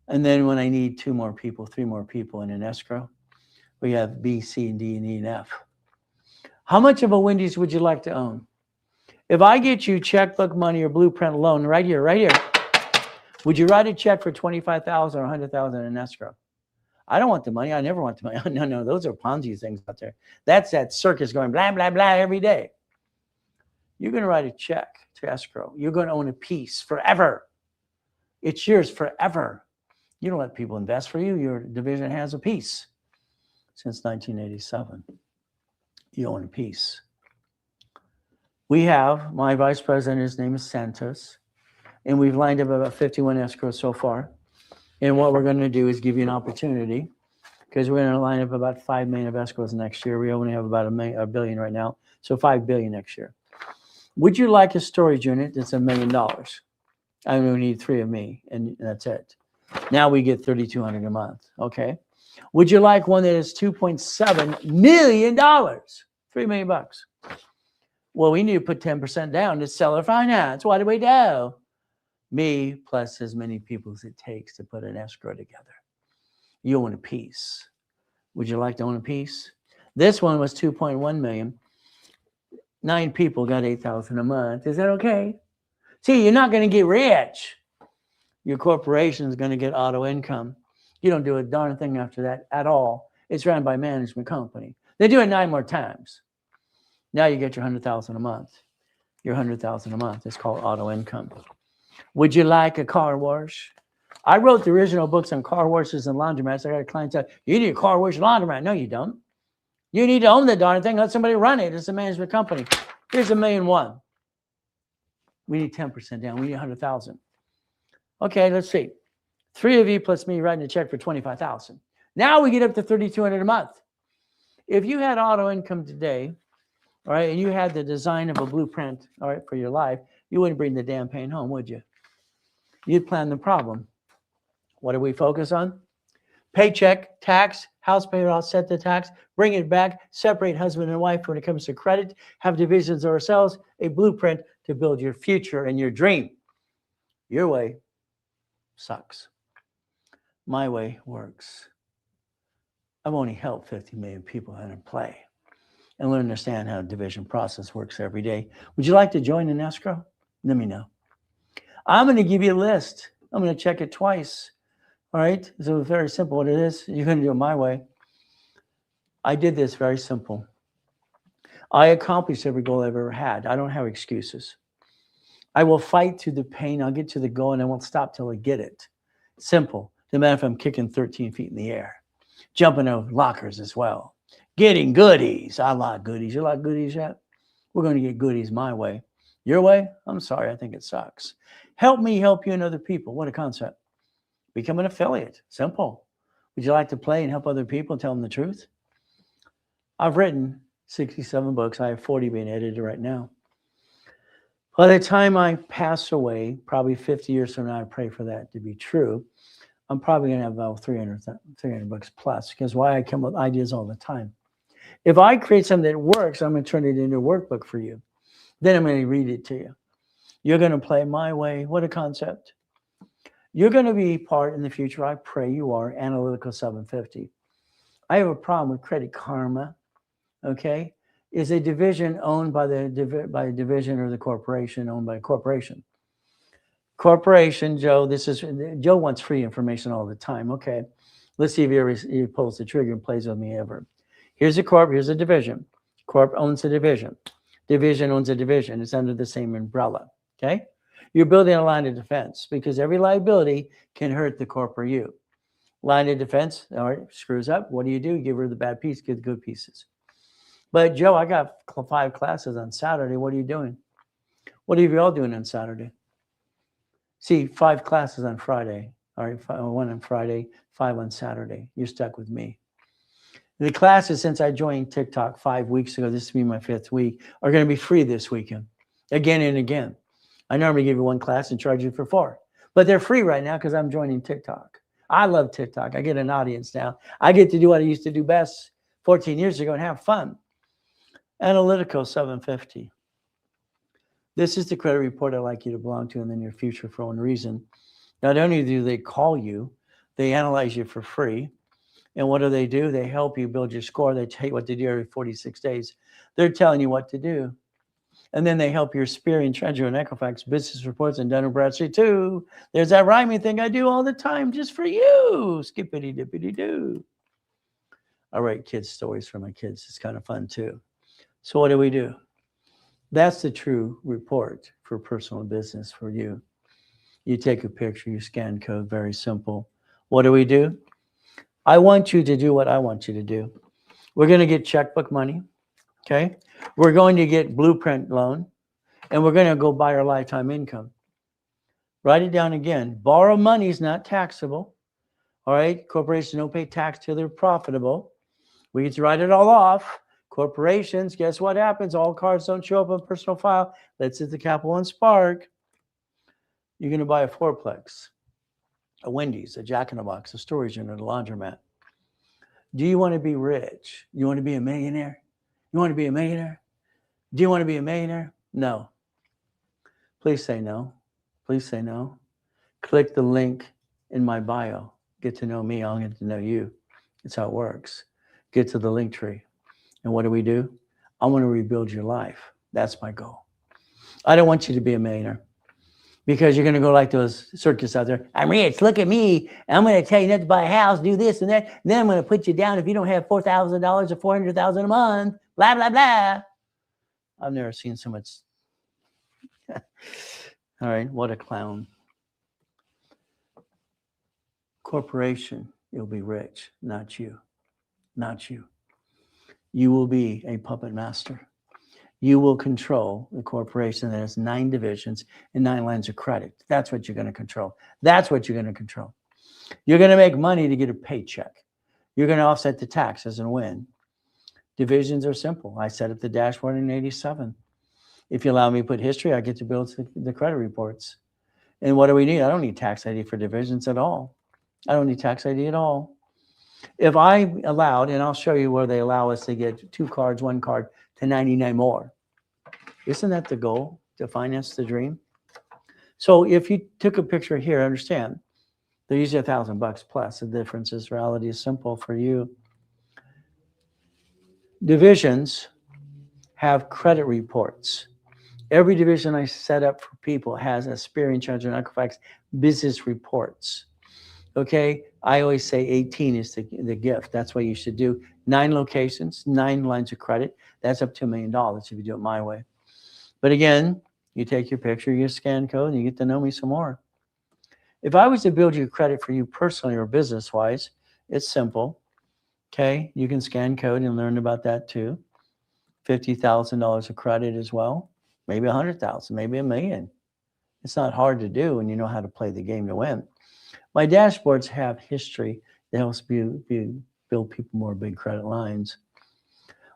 [SPEAKER 1] And then when I need 2 more people, 3 more people in an escrow, we have B, C, and D, and E, and F. How much of a Wendy's would you like to own? If I get you checkbook money or blueprint loan right here, would you write a check for $25,000 or $100,000 in escrow? I don't want the money. I never want the money. No, those are Ponzi things out there. That's that circus going blah, blah, blah every day. You're going to write a check to escrow. You're going to own a piece forever. It's yours forever. You don't let people invest for you. Your division has a piece. Since 1987, you own a piece. We have, my vice president, his name is Santos, and we've lined up about 51 escrows so far. And what we're going to do is give you an opportunity, because we're going to line up about 5 million of escrows next year. We only have about a billion right now, so 5 billion next year. Would you like a storage unit that's $1 million? I only need 3 of me, and that's it. Now we get $3,200 a month. Okay. Would you like one that is $2.7 million? $3 million bucks. Well, we need to put 10% down to seller finance. What do we do? Me plus as many people as it takes to put an escrow together. You own a piece. Would you like to own a piece? This one was 2.1 million. 9 people got $8,000 a month. Is that okay? See, you're not going to get rich. Your corporation is going to get auto income. You don't do a darn thing after that at all. It's run by a management company. They do it 9 more times. Now you get your $100,000 a month. Your $100,000 a month is called auto income. Would you like a car wash? I wrote the original books on car washes and laundromats. I got a client tell, you need a car wash and laundromat. No, you don't. You need to own the darn thing. Let somebody run it. It's a management company. Here's $1.1 million. We need 10% down. We need 100,000. Okay, let's see. 3 of you plus me writing a check for 25,000. Now we get up to 3,200 a month. If you had auto income today, all right, and you had the design of a blueprint, all right, for your life, you wouldn't bring the damn pain home, would you? You'd plan the problem. What do we focus on? Paycheck, tax, house payment, offset the tax, bring it back, separate husband and wife when it comes to credit, have divisions ourselves, a blueprint to build your future and your dream. Your way sucks. My way works. I've only helped 50 million people how to play and learn to understand how the division process works every day. Would you like to join an escrow? Let me know. I'm going to give you a list. I'm going to check it twice. All right. So it's very simple. What it is, you're going to do it my way. I did this very simple. I accomplished every goal I've ever had. I don't have excuses. I will fight through the pain. I'll get to the goal and I won't stop till I get it. Simple. No matter if I'm kicking 13 feet in the air, jumping over lockers as well, getting goodies. I like goodies. You like goodies yet? We're going to get goodies my way. Your way? I'm sorry. I think it sucks. Help me help you and other people. What a concept. Become an affiliate. Simple. Would you like to play and help other people and tell them the truth? I've written 67 books. I have 40 being edited right now. By the time I pass away, probably 50 years from now, I pray for that to be true. I'm probably going to have about 300 books plus, because why? I come with ideas all the time. If I create something that works, I'm going to turn it into a workbook for you. Then I'm going to read it to you. You're going to play my way. What a concept. You're going to be part in the future. I pray you are Analytical 750. I have a problem with Credit Karma, okay? Is a division owned by by a division or the corporation owned by a corporation. Corporation, Joe, Joe wants free information all the time. Okay, let's see if he pulls the trigger and plays with me ever. Here's a corp, here's a division. Corp owns a division. Division owns a division. It's under the same umbrella, okay? You're building a line of defense because every liability can hurt the corp or you. Line of defense, all right, screws up. What do? Give her the bad piece, get the good pieces. But Joe, I got 5 classes on Saturday. What are you doing? What are you all doing on Saturday? See, 5 classes on Friday. All right, 1 on Friday, 5 on Saturday. You're stuck with me. The classes, since I joined TikTok 5 weeks ago, this will be my 5th week, are going to be free this weekend, again and again. I normally give you 1 class and charge you for 4, but they're free right now because I'm joining TikTok. I love TikTok. I get an audience now. I get to do what I used to do best 14 years ago and have fun. Analytical 750. This is the credit report I'd like you to belong to in the near future for one reason. Not only do they call you, they analyze you for free. And what do? They help you build your score. They tell you what to do every 46 days. They're telling you what to do. And then they help your Experian, Treasure, and Equifax business reports and Dun & Bradstreet too. There's that rhyming thing I do all the time just for you. Skippity dippity doo. I write kids' stories for my kids. It's kind of fun too. So what do? That's the true report for personal business for you. You take a picture, you scan code, very simple. What do? I want you to do what I want you to do. We're going to get checkbook money, okay? We're going to get blueprint loan, and we're going to go buy our lifetime income. Write it down again. Borrow money is not taxable, all right? Corporations don't pay tax till they're profitable. We get to write it all off. Corporations, guess what happens? All cards don't show up on personal file. Let's hit the Capital One Spark. You're going to buy a fourplex, a Wendy's, a Jack in the Box, a storage unit, a laundromat. Do you want to be rich? You want to be a millionaire? You want to be a millionaire? Do you want to be a millionaire? No. Please say no. Please say no. Click the link in my bio. Get to know me. I'll get to know you. That's how it works. Get to the link tree. And what do? I want to rebuild your life. That's my goal. I don't want you to be a millionaire because you're going to go like those circus out there. I'm rich. Look at me. I'm going to tell you not to buy a house, do this and that. And then I'm going to put you down if you don't have $4,000 or $400,000 a month. Blah, blah, blah. I've never seen so much. All right. What a clown. Corporation, you'll be rich, not you. Not you. You will be a puppet master. You will control the corporation that has 9 divisions and 9 lines of credit. That's what you're going to control. That's what you're going to control. You're going to make money to get a paycheck. You're going to offset the taxes and win. Divisions are simple. I set up the dashboard in 87. If you allow me to put history, I get to build the credit reports. And what do we need? I don't need tax ID for divisions at all. I don't need tax ID at all. If I allowed, and I'll show you where they allow us to get 2 cards, 1 card to 99 more. Isn't that the goal, to finance the dream? So if you took a picture here, understand, they're usually $1,000 plus. The difference is reality is simple for you. Divisions have credit reports. Every division I set up for people has Experian, Treasure, and Equifax business reports. Okay, I always say 18 is the gift. That's what you should do. 9 locations, 9 lines of credit. That's up to $1 million if you do it my way. But again, you take your picture, you scan code, and you get to know me some more. If I was to build you credit for you personally or business-wise, it's simple. Okay, you can scan code and learn about that too. $50,000 of credit as well. Maybe 100,000, maybe $1 million. It's not hard to do when you know how to play the game to win. My dashboards have history that helps build people more big credit lines.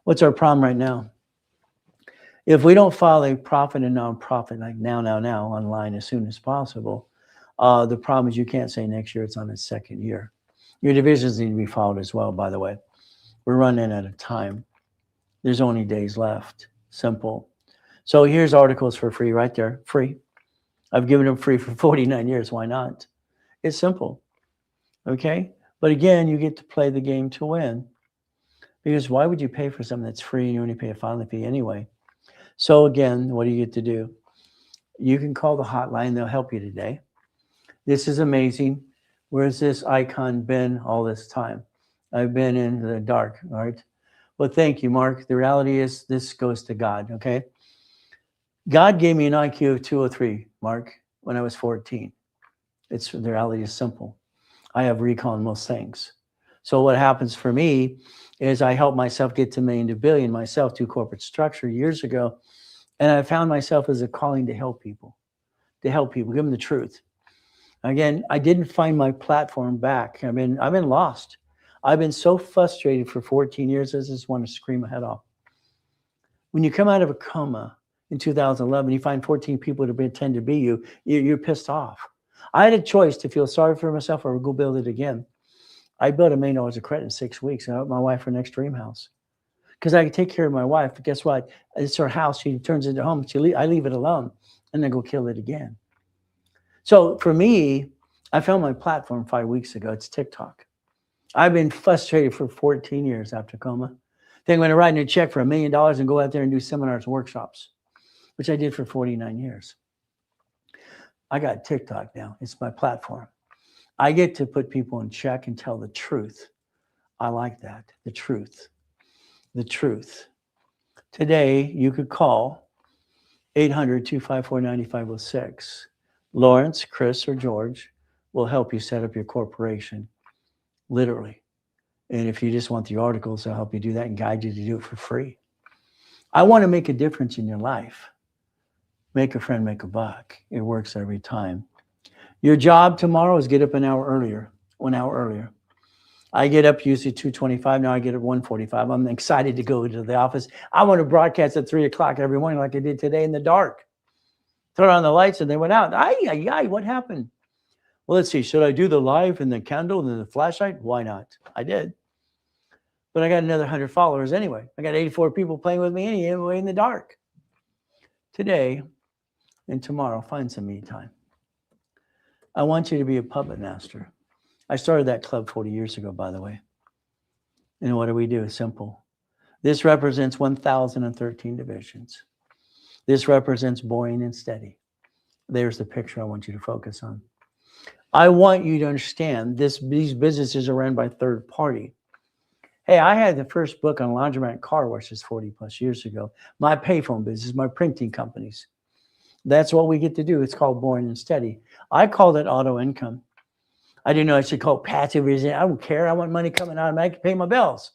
[SPEAKER 1] What's our problem right now? If we don't file a profit and nonprofit like now online as soon as possible, the problem is you can't say next year it's on its 2nd year. Your divisions need to be filed as well, by the way. We're running out of time. There's only days left. Simple. So here's articles for free right there. Free. I've given them free for 49 years. Why not? It's simple. Okay? But again, you get to play the game to win. Because why would you pay for something that's free and you only pay a filing fee anyway? So again, what do you get to do? You can call the hotline. They'll help you today. This is amazing. Where's this icon been all this time? I've been in the dark, all right? Well, thank you, Mark. The reality is this goes to God, okay? God gave me an IQ of 203, Mark, when I was 14. The reality is simple. I have recall on most things. So what happens for me is I helped myself get to million to billion myself through corporate structure years ago. And I found myself as a calling to help people, give them the truth. Again, I didn't find my platform back. I've been lost. I've been so frustrated for 14 years, I just want to scream my head off. When you come out of a coma in 2011, you find 14 people to pretend to be you, you're pissed off. I had a choice to feel sorry for myself or go build it again. I built $1 million of credit in 6 weeks. I helped my wife her next dream house. Because I could take care of my wife. But guess what? It's her house. She turns into a home. I leave it alone and then go kill it again. So for me, I found my platform 5 weeks ago. It's TikTok. I've been frustrated for 14 years after coma. Then I'm going to write in a check for $1 million and go out there and do seminars and workshops, which I did for 49 years. I got TikTok now. It's my platform. I get to put people in check and tell the truth. I like that. The truth. The truth. Today, you could call 800-254-9506. Lawrence, Chris, or George will help you set up your corporation, literally. And if you just want the articles, they'll help you do that and guide you to do it for free. I want to make a difference in your life. Make a friend, make a buck. It works every time. Your job tomorrow is get up 1 hour earlier. I get up usually 2:25. Now I get up 1:45. I'm excited to go to the office. I want to broadcast at 3 o'clock every morning like I did today in the dark. Throw on the lights and they went out. What happened? Well, let's see. Should I do the live and the candle and the flashlight? Why not? I did. But I got another 100 followers anyway. I got 84 people playing with me anyway in the dark. Today and tomorrow, find some me time. I want you to be a puppet master. I started that club 40 years ago, by the way. And what do we do? It's simple. This represents 1,013 divisions. This represents boring and steady. There's the picture I want you to focus on. I want you to understand these businesses are run by third party. Hey, I had the first book on laundromat car washes 40 plus years ago. My payphone business, my printing companies. That's what we get to do. It's called boring and steady. I call it auto income. I didn't know I should call it passive. I don't care. I want money coming out of me to pay my bills.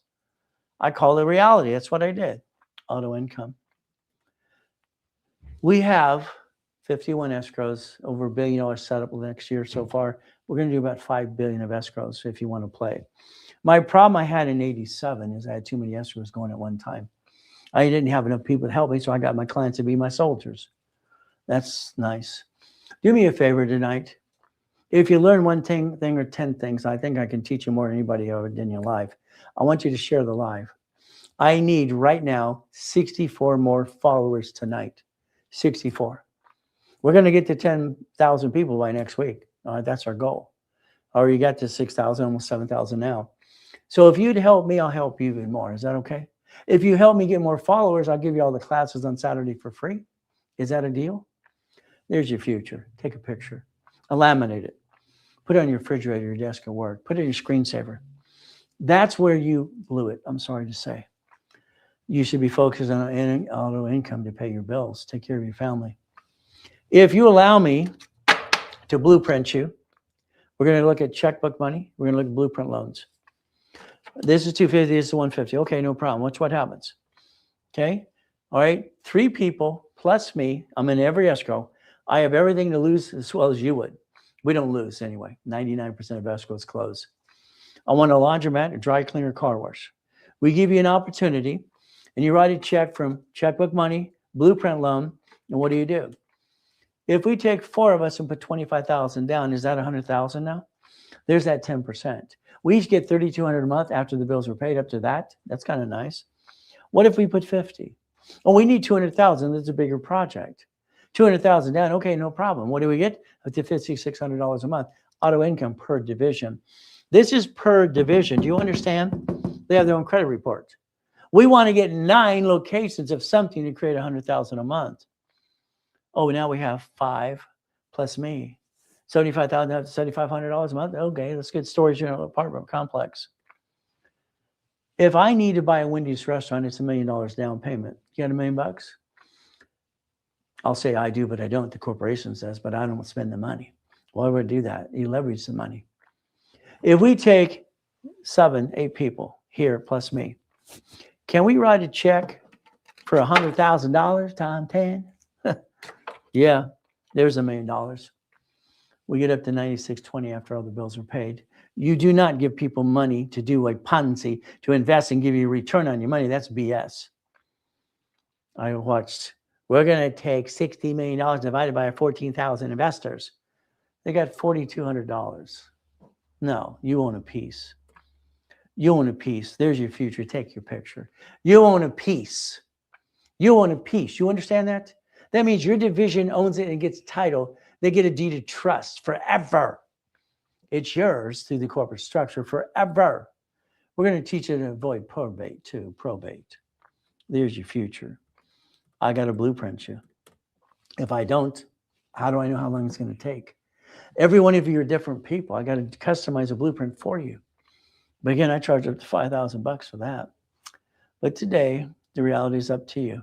[SPEAKER 1] I call it reality. That's what I did. Auto income. We have 51 escrows, over $1 billion set up next year so far. We're going to do about $5 billion of escrows if you want to play. My problem I had in 87 is I had too many escrows going at one time. I didn't have enough people to help me, so I got my clients to be my soldiers. That's nice. Do me a favor tonight. If you learn one thing or 10 things, I think I can teach you more than anybody ever did in your life. I want you to share the live. I need right now 64 more followers tonight. 64. We're going to get to 10,000 people by next week. That's our goal. Or you got to 6,000, almost 7,000 now. So if you'd help me, I'll help you even more. Is that okay? If you help me get more followers, I'll give you all the classes on Saturday for free. Is that a deal? There's your future. Take a picture. Laminate it. Put it on your refrigerator, your desk at work. Put it in your screensaver. That's where you blew it, I'm sorry to say. You should be focused on auto income to pay your bills, take care of your family. If you allow me to blueprint you, we're going to look at checkbook money. We're going to look at blueprint loans. This is 250, this is 150. Okay, no problem. Watch what happens. Okay? All right? 3 people plus me. I'm in every escrow. I have everything to lose as well as you would. We don't lose anyway. 99% of escrows close. I want a laundromat, a dry cleaner, car wash. We give you an opportunity, and you write a check from checkbook money, blueprint loan, and what do? If we take 4 of us and put 25,000 down, is that 100,000 now? There's that 10%. We each get 3,200 a month after the bills were paid up to that. That's kind of nice. What if we put 50? Oh, we need 200,000. That's a bigger project. 200,000 down. Okay, no problem. What do we get? Up to $5,600 a month. Auto income per division. This is per division. Do you understand? They have their own credit report. We want to get 9 locations of something to create 100,000 a month. Oh, now we have 5 plus me. $75,000, $7,500 a month. Okay, let's get storage unit apartment complex. If I need to buy a Wendy's restaurant, it's $1 million down payment. You got $1 million bucks? I'll say I do, but I don't. The corporation says, but I don't spend the money. Why would I do that? You leverage the money. If we take 7, 8 people here plus me, can we write a check for $100,000 times 10? Yeah, there's $1 million. We get up to 96.20 after all the bills are paid. You do not give people money to do a Ponzi, to invest and give you a return on your money. That's BS. I watched, we're going to take $60 million divided by 14,000 investors. They got $4,200. No, you own a piece. You own a piece. There's your future. Take your picture. You own a piece. You own a piece. You understand that? That means your division owns it and gets title. They get a deed of trust forever. It's yours through the corporate structure forever. We're going to teach you to avoid probate too. Probate. There's your future. I got to blueprint you. If I don't, how do I know how long it's going to take? Every one of you are different people. I got to customize a blueprint for you. But again, I charge up to $5,000 for that. But today, the reality is up to you.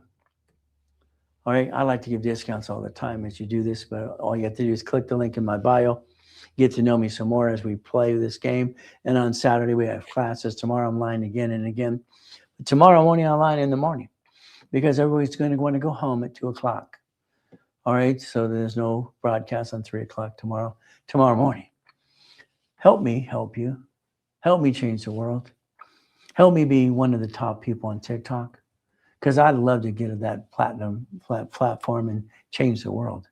[SPEAKER 1] All right, I like to give discounts all the time as you do this, but all you have to do is click the link in my bio, get to know me some more as we play this game. And on Saturday, we have classes. Tomorrow, I'm online again and again. But tomorrow, I'm only online in the morning because everybody's going to want to go home at 2 o'clock. All right, so there's no broadcast on 3 o'clock tomorrow morning. Help me help you. Help me change the world. Help me be one of the top people on TikTok, because I'd love to get to that platinum platform and change the world.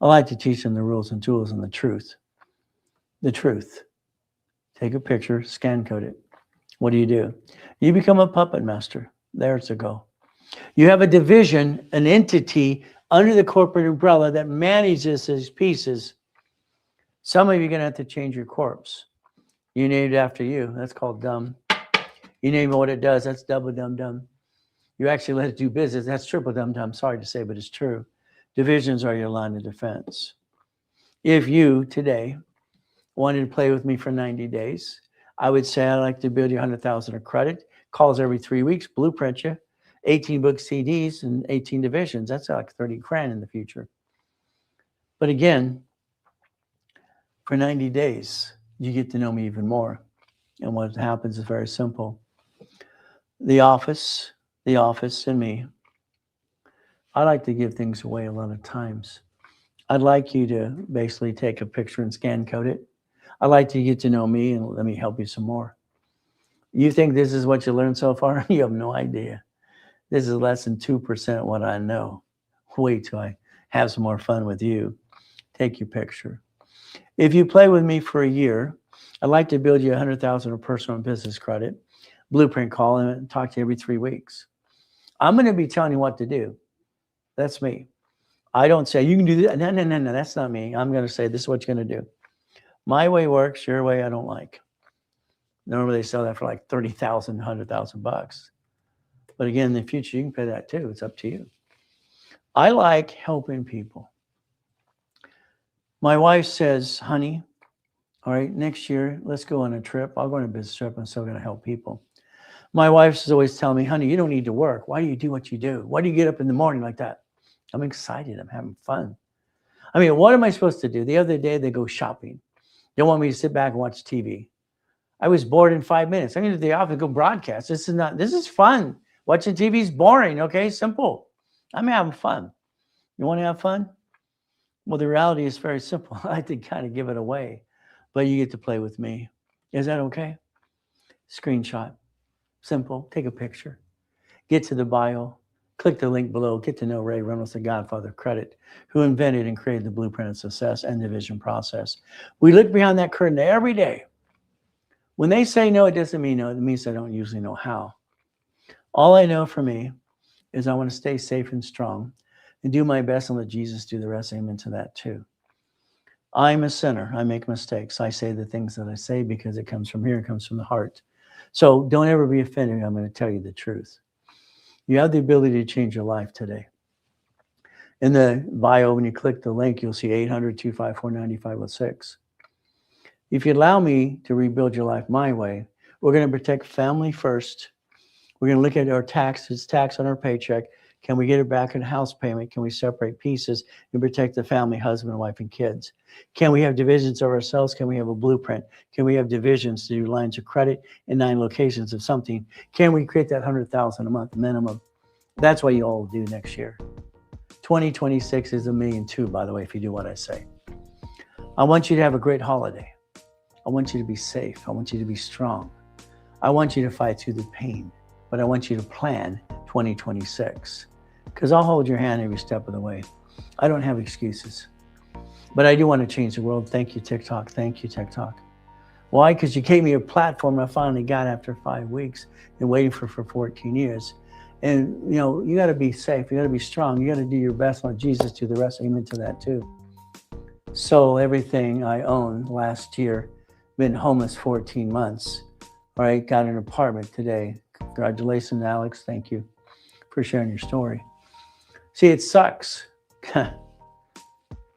[SPEAKER 1] I like to teach them the rules and tools and the truth. The truth. Take a picture, scan code it. What do? You become a puppet master. There's a goal. You have a division, an entity under the corporate umbrella that manages these pieces. Some of you are going to have to change your corpse. You named it after you. That's called dumb. You name it what it does. That's double dumb. You actually let it do business. That's triple dumb. Sorry to say, but it's true. Divisions are your line of defense. If you today wanted to play with me for 90 days, I would say I'd like to build you 100,000 of credit. Calls every 3 weeks, blueprint you, 18 book CDs and 18 divisions. That's like 30 grand in the future. But again, for 90 days, you get to know me even more. And what happens is very simple. The office and me, I like to give things away a lot of times. I'd like you to basically take a picture and scan code it. I'd like to get to know me and let me help you some more. You think this is what you learned so far? You have no idea. This is less than 2% what I know. Wait till I have some more fun with you. Take your picture. If you play with me for a year, I'd like to build you 100,000 of personal and business credit. Blueprint call and talk to you every 3 weeks. I'm going to be telling you what to do. That's me. I don't say you can do that. No. That's not me. I'm going to say this is what you're going to do. My way works. Your way I don't like. Normally they sell that for like $30,000, $100,000. But again, in the future, you can pay that too. It's up to you. I like helping people. My wife says, honey, all right, next year, let's go on a trip. I'll go on a business trip. I'm still going to help people. My wife is always telling me, honey, you don't need to work. Why do you do what you do? Why do you get up in the morning like that? I'm excited. I'm having fun. I mean, what am I supposed to do? The other day, they go shopping. They want me to sit back and watch TV. I was bored in 5 minutes. I'm going to the office and go broadcast. This is fun. Watching TV is boring, okay? Simple. I'm having fun. You want to have fun? Well, the reality is very simple. I like to kind of give it away, but you get to play with me. Is that okay? Screenshot. Simple. Take a picture. Get to the bio. Click the link below. Get to know Ray Reynolds, the godfather of credit, who invented and created the blueprint of success and division process. We look behind that curtain every day. When they say no, it doesn't mean no. It means I don't usually know how. All I know for me is I want to stay safe and strong and do my best and let Jesus do the rest. Amen to that too. I'm a sinner. I make mistakes. I say the things that I say because it comes from here. It comes from the heart. So don't ever be offended. I'm going to tell you the truth. You have the ability to change your life today. In the bio, when you click the link, you'll see 800-254-9506. If you allow me to rebuild your life my way, we're going to protect family first. We're going to look at our taxes, tax on our paycheck. Can we get it back in house payment? Can we separate pieces and protect the family, husband, wife, and kids? Can we have divisions of ourselves? Can we have a blueprint? Can we have divisions to do lines of credit in 9 locations of something? Can we create that $100,000 a month minimum? That's what you all do next year. 2026 is $1.2 million, by the way, if you do what I say. I want you to have a great holiday. I want you to be safe. I want you to be strong. I want you to fight through the pain, but I want you to plan 2026, because I'll hold your hand every step of the way. I don't have excuses, but I do want to change the world. Thank you, TikTok. Thank you, TikTok. Why? Because you gave me a platform I finally got after 5 weeks and waiting for 14 years. And, you got to be safe. You got to be strong. You got to do your best. Let Jesus do the rest. Amen to that too. Sold everything I owned last year. Been homeless 14 months. All right. Got an apartment today. Congratulations, Alex. Thank you for sharing your story. See, it sucks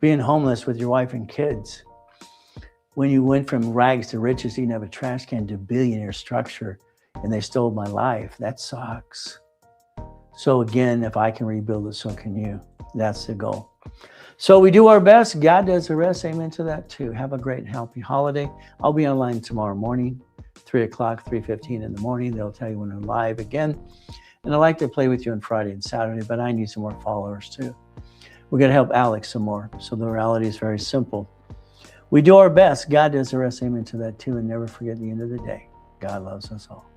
[SPEAKER 1] being homeless with your wife and kids. When you went from rags to riches, you didn't have a trash can, to billionaire structure, and they stole my life. That sucks. So again, if I can rebuild it, so can you. That's the goal. So we do our best. God does the rest. Amen to that too. Have a great and healthy holiday. I'll be online tomorrow morning, 3 o'clock, 3:15 in the morning. They'll tell you when I'm live again. And I like to play with you on Friday and Saturday, but I need some more followers too. We're going to help Alex some more. So the reality is very simple. We do our best. God does the rest. Amen to that too. And never forget, at the end of the day, God loves us all.